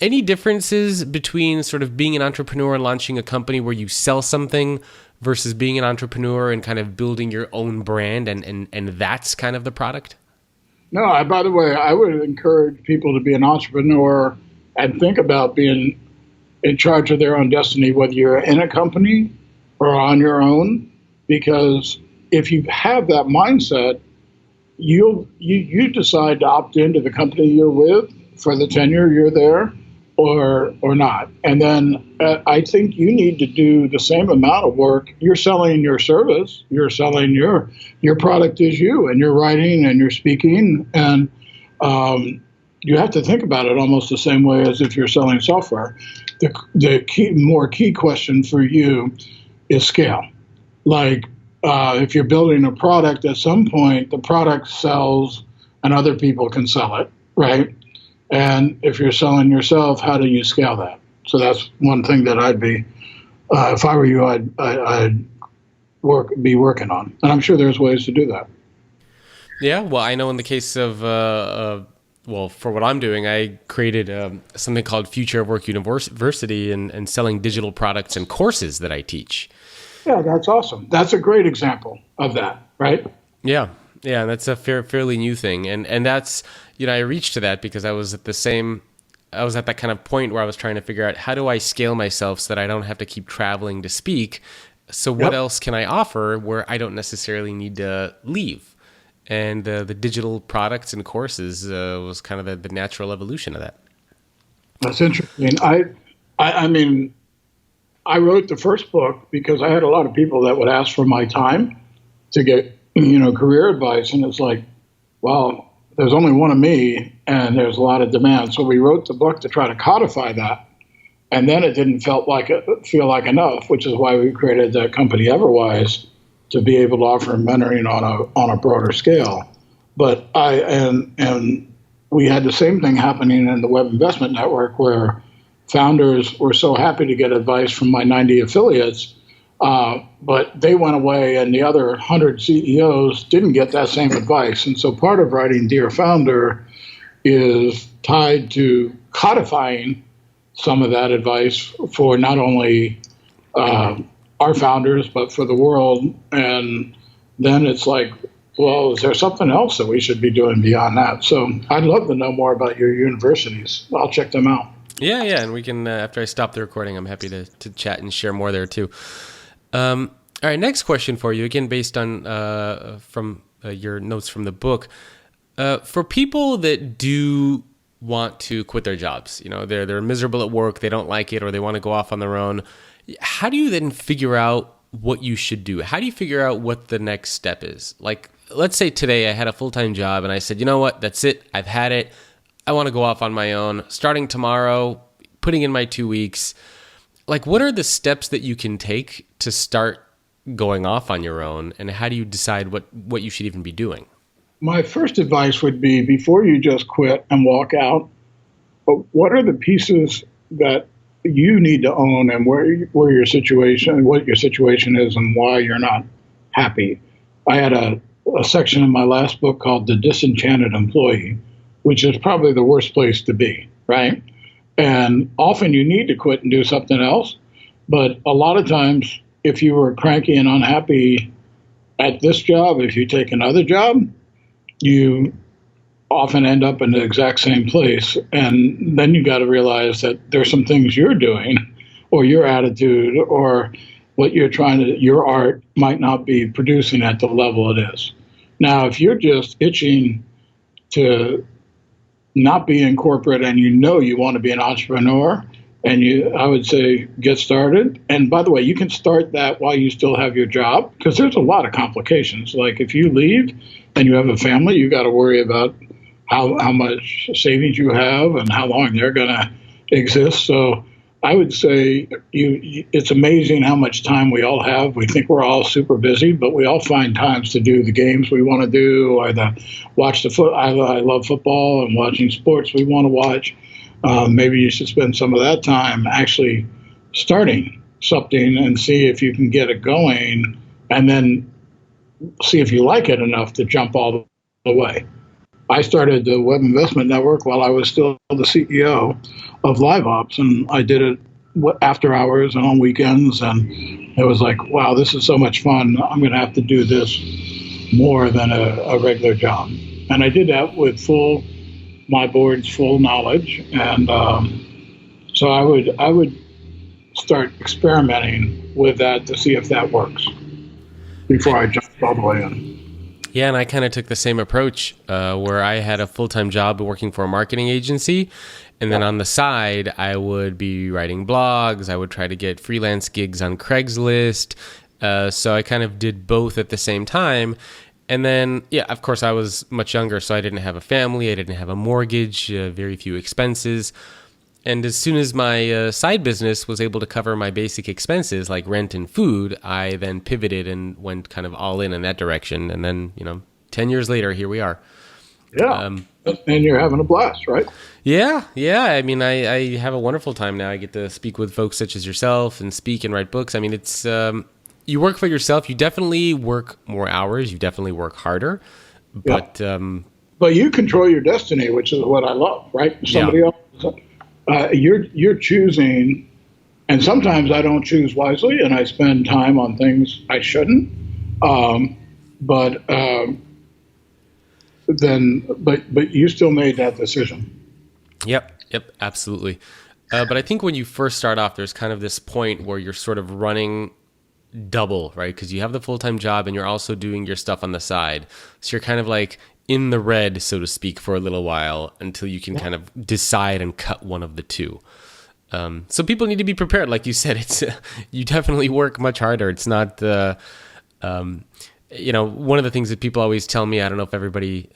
any differences between sort of being an entrepreneur and launching a company where you sell something versus being an entrepreneur and kind of building your own brand and that's kind of the product? No, by the way, I would encourage people to be an entrepreneur and think about being in charge of their own destiny, whether you're in a company or on your own, because if you have that mindset, you decide to opt into the company you're with for the tenure you're there or not. And then I think you need to do the same amount of work. You're selling your service, you're selling your product is you, and you're writing and you're speaking, and you have to think about it almost the same way as if you're selling software. The key question for you is scale. Like if you're building a product, at some point the product sells and other people can sell it, right? And if you're selling yourself, how do you scale that? So that's one thing that I'd be, if I were you, I'd be working on. And I'm sure there's ways to do that. Yeah, well, I know in the case of well, for what I'm doing, I created something called Future of Work University and selling digital products and courses that I teach. Yeah, that's awesome. That's a great example of that, right? Yeah. Yeah, that's a fairly new thing. And that's, I reached to that because I was at that kind of point where I was trying to figure out how do I scale myself so that I don't have to keep traveling to speak. So what else can I offer where I don't necessarily need to leave? And the digital products and courses was kind of the natural evolution of that. That's interesting. I mean, I wrote the first book because I had a lot of people that would ask for my time to get, career advice. And it's like, well, there's only one of me and there's a lot of demand. So we wrote the book to try to codify that. And then it didn't feel like enough, which is why we created the company Everwise to be able to offer mentoring on a broader scale. But we had the same thing happening in the Web Investment Network, where founders were so happy to get advice from my 90 affiliates, but they went away and the other 100 CEOs didn't get that same advice. And so part of writing Dear Founder is tied to codifying some of that advice for not only our founders, but for the world. And then it's like, well, is there something else that we should be doing beyond that? So I'd love to know more about your universities. I'll check them out. Yeah, and we can, after I stop the recording, I'm happy to chat and share more there too. All right, next question for you, again, based on from your notes from the book. For people that do want to quit their jobs, they're miserable at work, they don't like it, or they want to go off on their own, how do you then figure out what you should do? How do you figure out what the next step is? Like, let's say today I had a full-time job and I said, you know what, that's it, I've had it, I want to go off on my own, starting tomorrow, putting in my 2 weeks. Like, what are the steps that you can take to start going off on your own, and how do you decide what you should even be doing? My first advice would be, before you just quit and walk out, what are the pieces that you need to own, and what your situation is and why you're not happy. I had a section in my last book called The Disenchanted Employee, which is probably the worst place to be, right? And often you need to quit and do something else. But a lot of times, if you were cranky and unhappy at this job, if you take another job, you often end up in the exact same place. And then you got to realize that there's some things you're doing, or your attitude, or what your art might not be producing at the level it is. Now, if you're just itching to not be in corporate and you want to be an entrepreneur, I would say get started. And by the way, you can start that while you still have your job, because there's a lot of complications. Like, if you leave and you have a family, you got to worry about how much savings you have and how long they're going to exist. So I would say it's amazing how much time we all have. We think we're all super busy, but we all find times to do the games we want to do, or watch the foot. I love football and watching sports we want to watch. Maybe you should spend some of that time actually starting something and see if you can get it going, and then see if you like it enough to jump all the way. I started the Web Investment Network while I was still the CEO of Live Ops, and I did it after hours and on weekends, and it was like, wow, this is so much fun. I'm going to have to do this more than a regular job. And I did that with my board's full knowledge, and so I would start experimenting with that to see if that works before I jumped all the way in. Yeah, and I kind of took the same approach where I had a full-time job working for a marketing agency, and then on the side, I would be writing blogs. I would try to get freelance gigs on Craigslist. So I kind of did both at the same time. And then, yeah, of course, I was much younger, so I didn't have a family. I didn't have a mortgage, very few expenses. And as soon as my side business was able to cover my basic expenses like rent and food, I then pivoted and went kind of all in that direction. And then, 10 years later, here we are. Yeah. And you're having a blast, right? Yeah. I mean, I have a wonderful time now. I get to speak with folks such as yourself and speak and write books. I mean, it's you work for yourself. You definitely work more hours. You definitely work harder. But but you control your destiny, which is what I love, right? Somebody else, you're choosing, and sometimes I don't choose wisely, and I spend time on things I shouldn't. But you still made that decision. Yep, absolutely. But I think when you first start off, there's kind of this point where you're sort of running double, right? Because you have the full-time job and you're also doing your stuff on the side. So you're kind of like in the red, so to speak, for a little while until you can kind of decide and cut one of the two. So people need to be prepared. Like you said, it's you definitely work much harder. It's not one of the things that people always tell me, I don't know if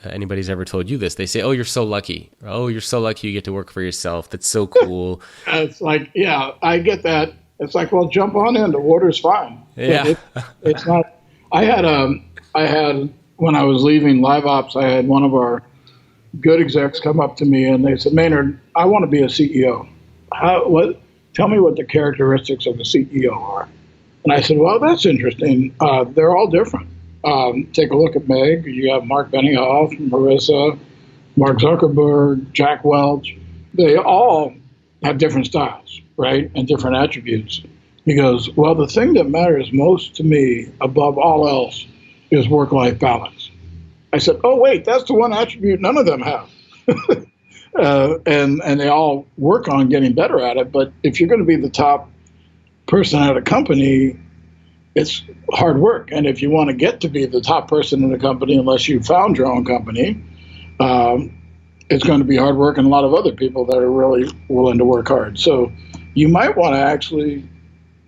anybody's ever told you this. They say, "Oh, you're so lucky. Oh, you're so lucky you get to work for yourself. That's so cool." It's like, yeah, I get that. It's like, well, jump on in. The water's fine. Yeah. It's not. I had when I was leaving Live Ops, I had one of our good execs come up to me and they said, "Maynard, I want to be a CEO. Tell me what the characteristics of a CEO are." And I said, "Well, that's interesting. They're all different. Take a look at Meg. You have Mark Benioff, Marissa, Mark Zuckerberg, Jack Welch. They all have different styles, right, and different attributes. Because, well, the thing that matters most to me above all else is work-life balance." I said, "Oh, wait, that's the one attribute none of them have." And they all work on getting better at it. But if you're going to be the top person at a company, it's hard work. And if you want to get to be the top person in a company, unless you found your own company, it's going to be hard work and a lot of other people that are really willing to work hard. So you might want to actually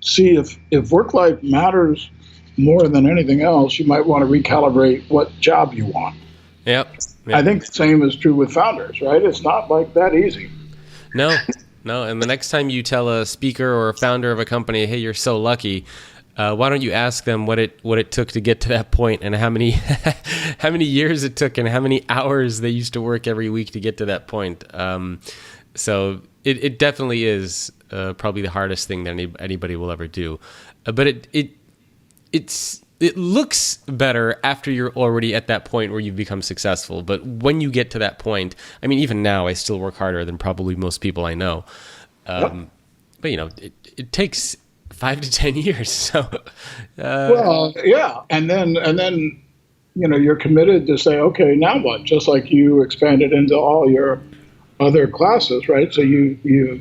see if work-life matters more than anything else, you might want to recalibrate what job you want. Yep. I think the same is true with founders, right? It's not like that easy. No. And the next time you tell a speaker or a founder of a company, "Hey, you're so lucky," why don't you ask them what it took to get to that point, and how many years it took, and how many hours they used to work every week to get to that point. So it definitely is probably the hardest thing that anybody will ever do. But it looks better after you're already at that point where you've become successful. But when you get to that point, I mean, even now I still work harder than probably most people I know. But it takes 5 to 10 years. So, well, yeah. And then, you're committed to say, okay, now what? Just like you expanded into all your other classes, right? So you've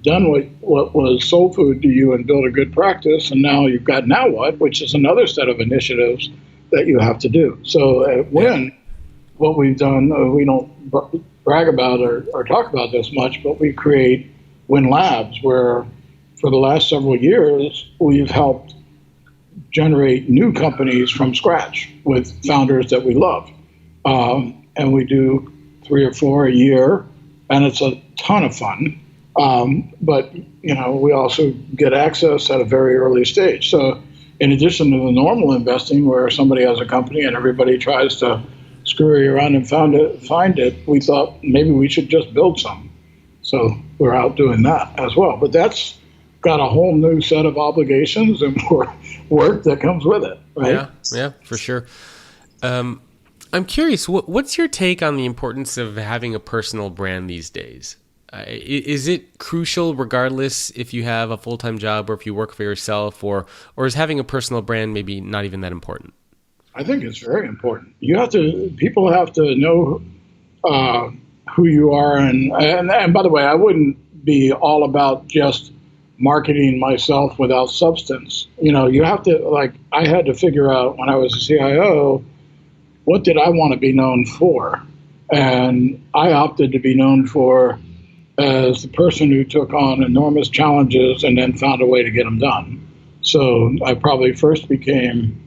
done what was soul food to you and built a good practice. And now you've got now what, which is another set of initiatives that you have to do. So at Win, what we've done, we don't brag about or talk about this much, but we create Win Labs, where for the last several years, we've helped generate new companies from scratch with founders that we love. And we do 3 or 4 a year, and it's a ton of fun. But we also get access at a very early stage. So in addition to the normal investing where somebody has a company and everybody tries to screw you around and find it, we thought maybe we should just build some. So we're out doing that as well. But that's got a whole new set of obligations and work that comes with it, right? Yeah, for sure. I'm curious, what's your take on the importance of having a personal brand these days? Is it crucial regardless if you have a full-time job or if you work for yourself, or is having a personal brand maybe not even that important? I think it's very important. People have to know who you are. And by the way, I wouldn't be all about just marketing myself without substance. You have to, I had to figure out when I was a CIO, what did I want to be known for? And I opted to be known for as the person who took on enormous challenges and then found a way to get them done. So I probably first became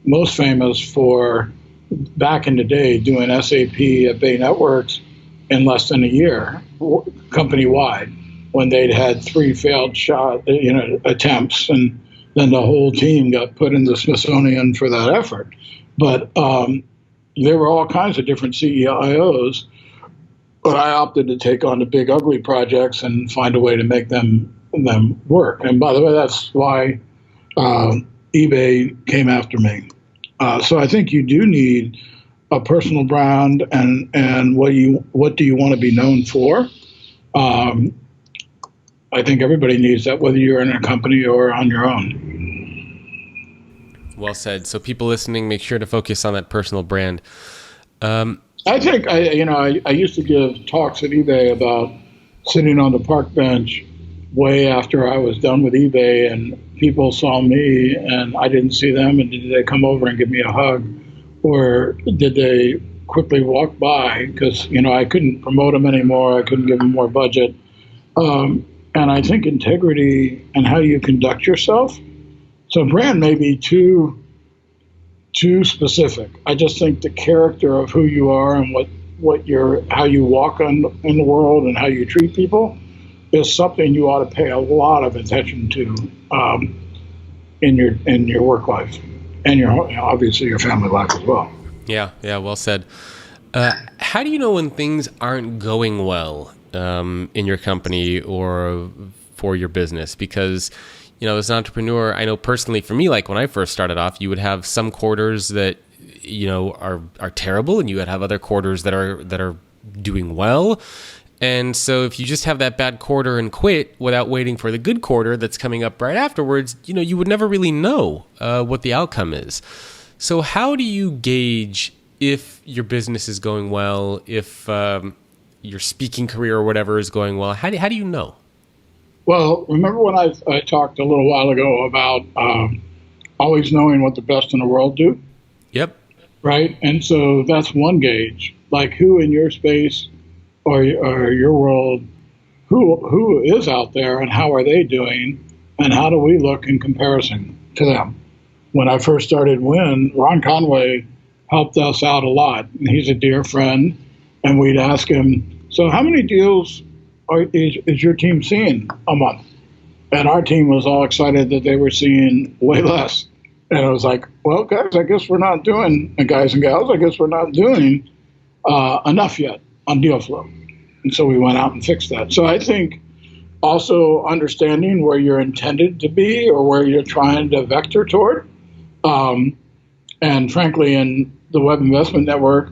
most famous for, back in the day, doing SAP at Bay Networks in less than a year, company-wide, when they'd had 3 failed attempts, and then the whole team got put in the Smithsonian for that effort. But there were all kinds of different CIOs, but I opted to take on the big ugly projects and find a way to make them work. And by the way, that's why eBay came after me. So I think you do need a personal brand and what do you want to be known for? I think everybody needs that, whether you're in a company or on your own. Well said. So people listening, make sure to focus on that personal brand. I think I used to give talks at eBay about sitting on the park bench way after I was done with eBay, and people saw me and I didn't see them, and did they come over and give me a hug, or did they quickly walk by because I couldn't promote them anymore, I couldn't give them more budget. And I think integrity and how you conduct yourself. So brand may be too specific. I just think the character of who you are and how you walk in the world and how you treat people is something you ought to pay a lot of attention to in your work life and obviously your family life as well. Yeah, well said. How do you know when things aren't going well in your company or for your business? Because, as an entrepreneur, I know personally for me, like when I first started off, you would have some quarters that, are terrible, and you would have other quarters that are doing well. And so if you just have that bad quarter and quit without waiting for the good quarter that's coming up right afterwards, you would never really know what the outcome is. So how do you gauge if your business is going well, if your speaking career or whatever is going well? How do you know? Well, remember when I talked a little while ago about always knowing what the best in the world do? Yep. Right? And so that's one gauge. Like who in your space or your world, who is out there and how are they doing and how do we look in comparison to them? When I first started Win, Ron Conway helped us out a lot. And he's a dear friend. And we'd ask him, so how many deals is your team seeing a month? And our team was all excited that they were seeing way less. And I was like, well, guys, I guess we're not doing, and guys and gals, I guess we're not doing enough yet on deal flow. And so we went out and fixed that. So I think also understanding where you're intended to be or where you're trying to vector toward. And frankly, in the Web Investment Network,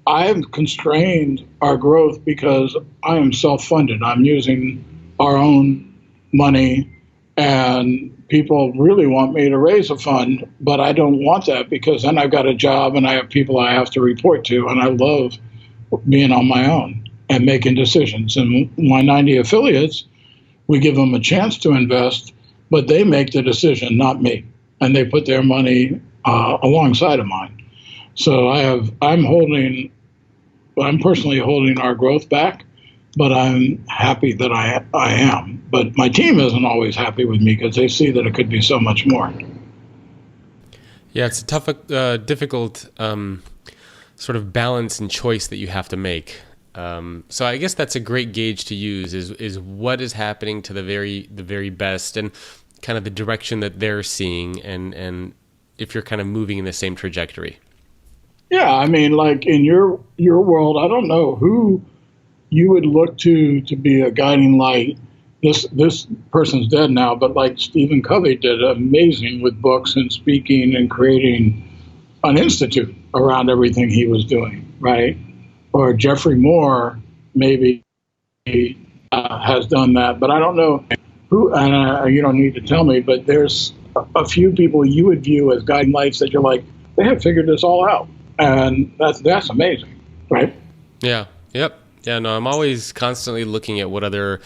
I have constrained our growth because I am self-funded. I'm using our own money, and people really want me to raise a fund, but I don't want that because then I've got a job and I have people I have to report to, and I love being on my own and making decisions. And my 90 affiliates, we give them a chance to invest, but they make the decision, not me. And they put their money alongside of mine. So I'm personally holding our growth back, but I'm happy that I am. But my team isn't always happy with me because they see that it could be so much more. Yeah, it's a tough, difficult sort of balance and choice that you have to make. So I guess that's a great gauge to use is what is happening to the very best and kind of the direction that they're seeing and if you're kind of moving in the same trajectory. Yeah, I mean, like in your world, I don't know who you would look to be a guiding light. This person's dead now, but like Stephen Covey did amazing with books and speaking and creating an institute around everything he was doing, right? Or Jeffrey Moore maybe has done that, but I don't know who, and you don't need to tell me, but there's a few people you would view as guiding lights that you're like, they have figured this all out. And that's amazing, right? Yeah. Yep. Yeah. No, I'm always constantly looking at what other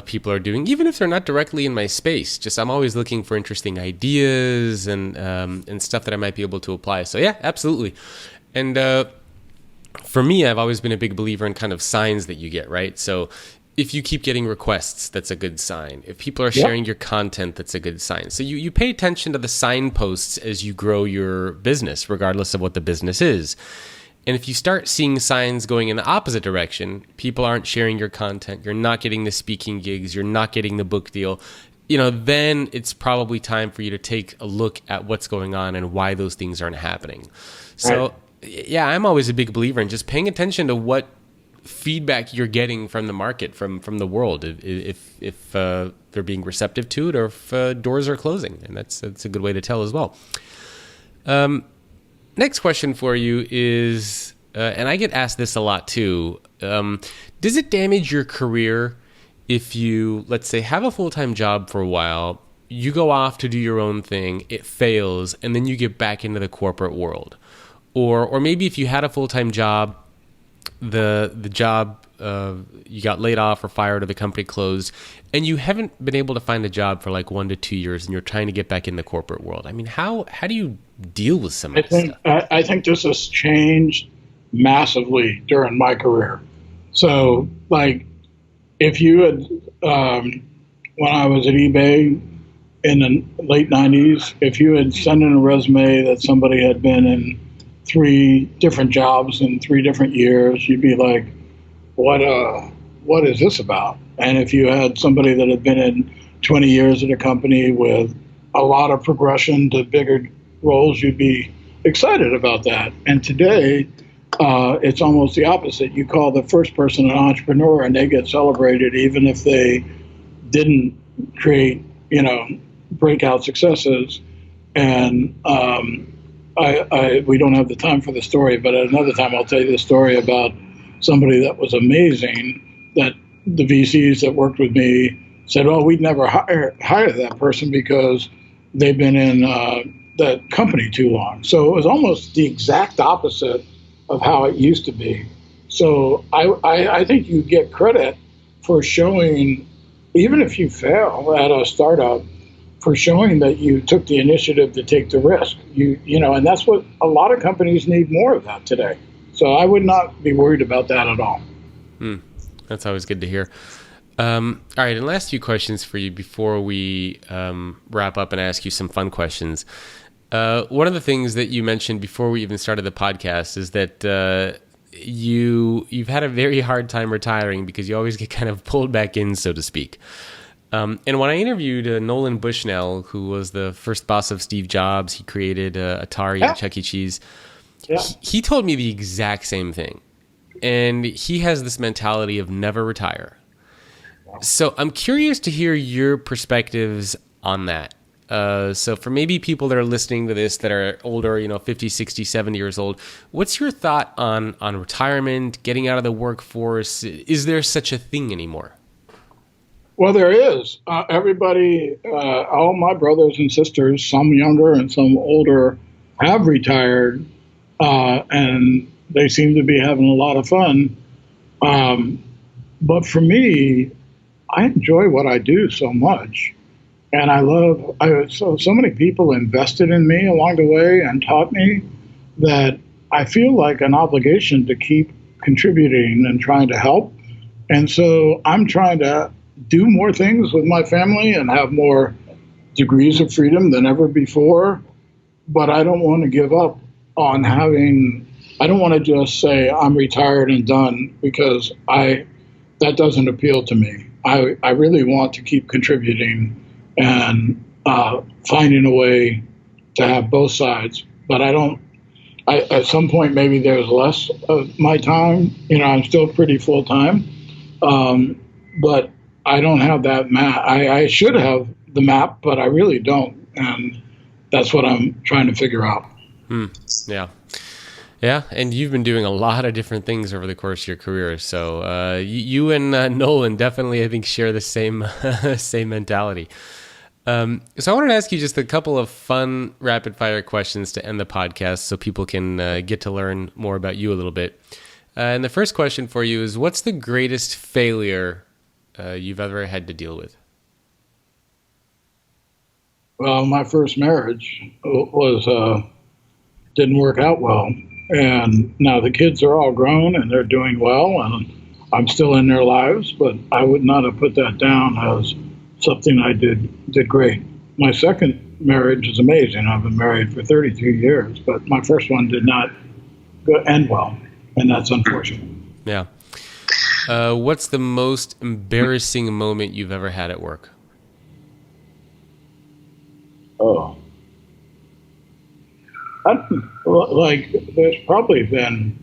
people are doing, even if they're not directly in my space. Just I'm always looking for interesting ideas and stuff that I might be able to apply. So yeah, absolutely. And for me, I've always been a big believer in kind of signs that you get, right? So if you keep getting requests, that's a good sign. If people are sharing your content, that's a good sign. So you pay attention to the signposts as you grow your business, regardless of what the business is. And if you start seeing signs going in the opposite direction, people aren't sharing your content, you're not getting the speaking gigs, you're not getting the book deal, then it's probably time for you to take a look at what's going on and why those things aren't happening. So yeah, I'm always a big believer in just paying attention to what feedback you're getting from the market, from the world, if they're being receptive to it or if doors are closing, and that's a good way to tell as well. Next question for you is, and I get asked this a lot too, does it damage your career if you, let's say, have a full-time job for a while, you go off to do your own thing, it fails, and then you get back into the corporate world? Or maybe if you had a full-time job, the job, you got laid off or fired or the company closed, and you haven't been able to find a job for like 1 to 2 years and you're trying to get back in the corporate world. I mean, how do you deal with some of this stuff? I think this has changed massively during my career. So, like, if you had, when I was at eBay in the late 90s, if you had sent in a resume that somebody had been in 3 different jobs in 3 different years, you'd be like, what is this about? And if you had somebody that had been in 20 years at a company with a lot of progression to bigger roles, you'd be excited about that. And today, it's almost the opposite. You call the first person an entrepreneur and they get celebrated even if they didn't create, breakout successes. And we don't have the time for the story, but at another time I'll tell you the story about somebody that was amazing that the VCs that worked with me said, oh, we'd never hire that person because they've been in that company too long. So it was almost the exact opposite of how it used to be. So I think you get credit for showing, even if you fail at a startup, for showing that you took the initiative to take the risk. And that's what a lot of companies need more of that today. So I would not be worried about that at all. That's always good to hear. All right, and last few questions for you before we wrap up and ask you some fun questions. One of the things that you mentioned before we even started the podcast is that you've had a very hard time retiring because you always get kind of pulled back in, so to speak. And when I interviewed Nolan Bushnell, who was the first boss of Steve Jobs, he created Atari and Chuck E. Cheese. Yeah. He told me the exact same thing. And he has this mentality of never retire. So I'm curious to hear your perspectives on that. So for maybe people that are listening to this that are older, 50, 60, 70 years old, what's your thought on retirement, getting out of the workforce? Is there such a thing anymore? Well, there is. Everybody, all my brothers and sisters, some younger and some older, have retired, and they seem to be having a lot of fun. But for me, I enjoy what I do so much. And so many people invested in me along the way and taught me that I feel like an obligation to keep contributing and trying to help. And so I'm trying to do more things with my family and have more degrees of freedom than ever before. But I don't want to give up on I don't want to just say I'm retired and done, because that doesn't appeal to me. I really want to keep contributing and finding a way to have both sides. But at some point, maybe there's less of my time. I'm still pretty full time. But I don't have that map. I should have the map, but I really don't. And that's what I'm trying to figure out. Yeah. Yeah, and you've been doing a lot of different things over the course of your career. So you and Nolan definitely, I think, share the same same mentality. So I wanted to ask you just a couple of fun rapid-fire questions to end the podcast so people can get to learn more about you a little bit. And the first question for you is, what's the greatest failure you've ever had to deal with? Well, my first marriage didn't work out well. And now the kids are all grown and they're doing well, and I'm still in their lives, but I would not have put that down as something I did great. My second marriage is amazing. I've been married for 33 years, but my first one did not end well, and that's unfortunate. Yeah. What's the most embarrassing moment you've ever had at work? Oh. There's probably been,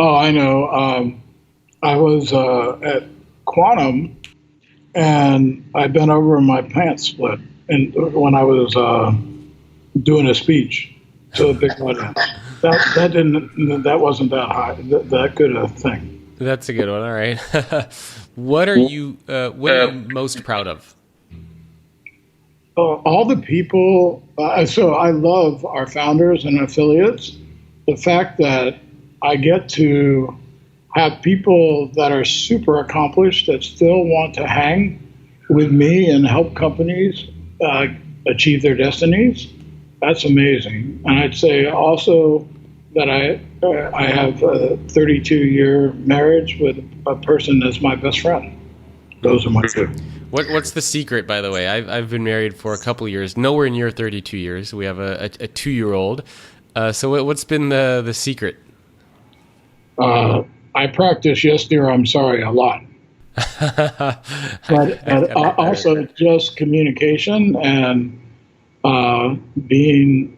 I know. I was at Quantum, and I bent over and my pants split. And when I was doing a speech to a big audience. That wasn't that high, that good a thing. That's a good one. All right. What are you most proud of? All the people. So I love our founders and affiliates. The fact that I get to have people that are super accomplished that still want to hang with me and help companies achieve their destinies. That's amazing. And I'd say also that I have a 32-year marriage with a person that's my best friend. Those are my two. What's the secret, by the way? I've been married for a couple of years, nowhere near 32 years. We have a 2-year-old. So what's been the secret? I practice yes, dear, I'm sorry a lot. But also just communication and being.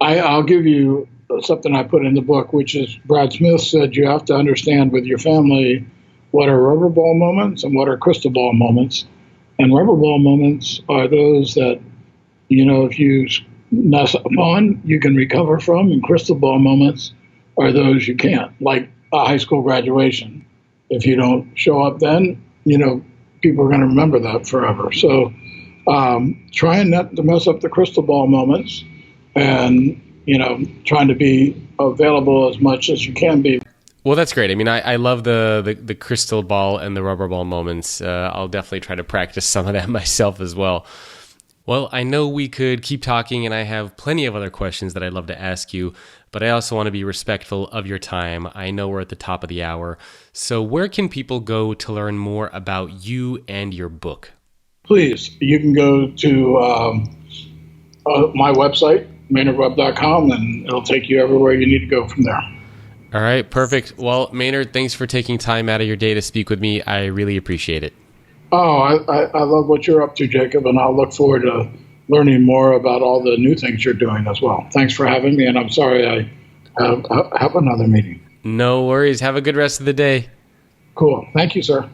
I'll give you something I put in the book, which is Brad Smith said you have to understand with your family what are rubber ball moments and what are crystal ball moments. And rubber ball moments are those that, if you mess up on, you can recover from, and crystal ball moments are those you can't, like a high school graduation. If you don't show up then, people are going to remember that forever. So trying not to mess up the crystal ball moments and, trying to be available as much as you can be. Well, that's great. I mean, I love the crystal ball and the rubber ball moments. I'll definitely try to practice some of that myself as well. Well, I know we could keep talking, and I have plenty of other questions that I'd love to ask you, but I also want to be respectful of your time. I know we're at the top of the hour. So where can people go to learn more about you and your book? Please, you can go to my website, MaynardWebb.com, and it'll take you everywhere you need to go from there. All right, perfect. Well, Maynard, thanks for taking time out of your day to speak with me. I really appreciate it. Oh, I love what you're up to, Jacob, and I'll look forward to learning more about all the new things you're doing as well. Thanks for having me, and I'm sorry I have another meeting. No worries. Have a good rest of the day. Cool. Thank you, sir.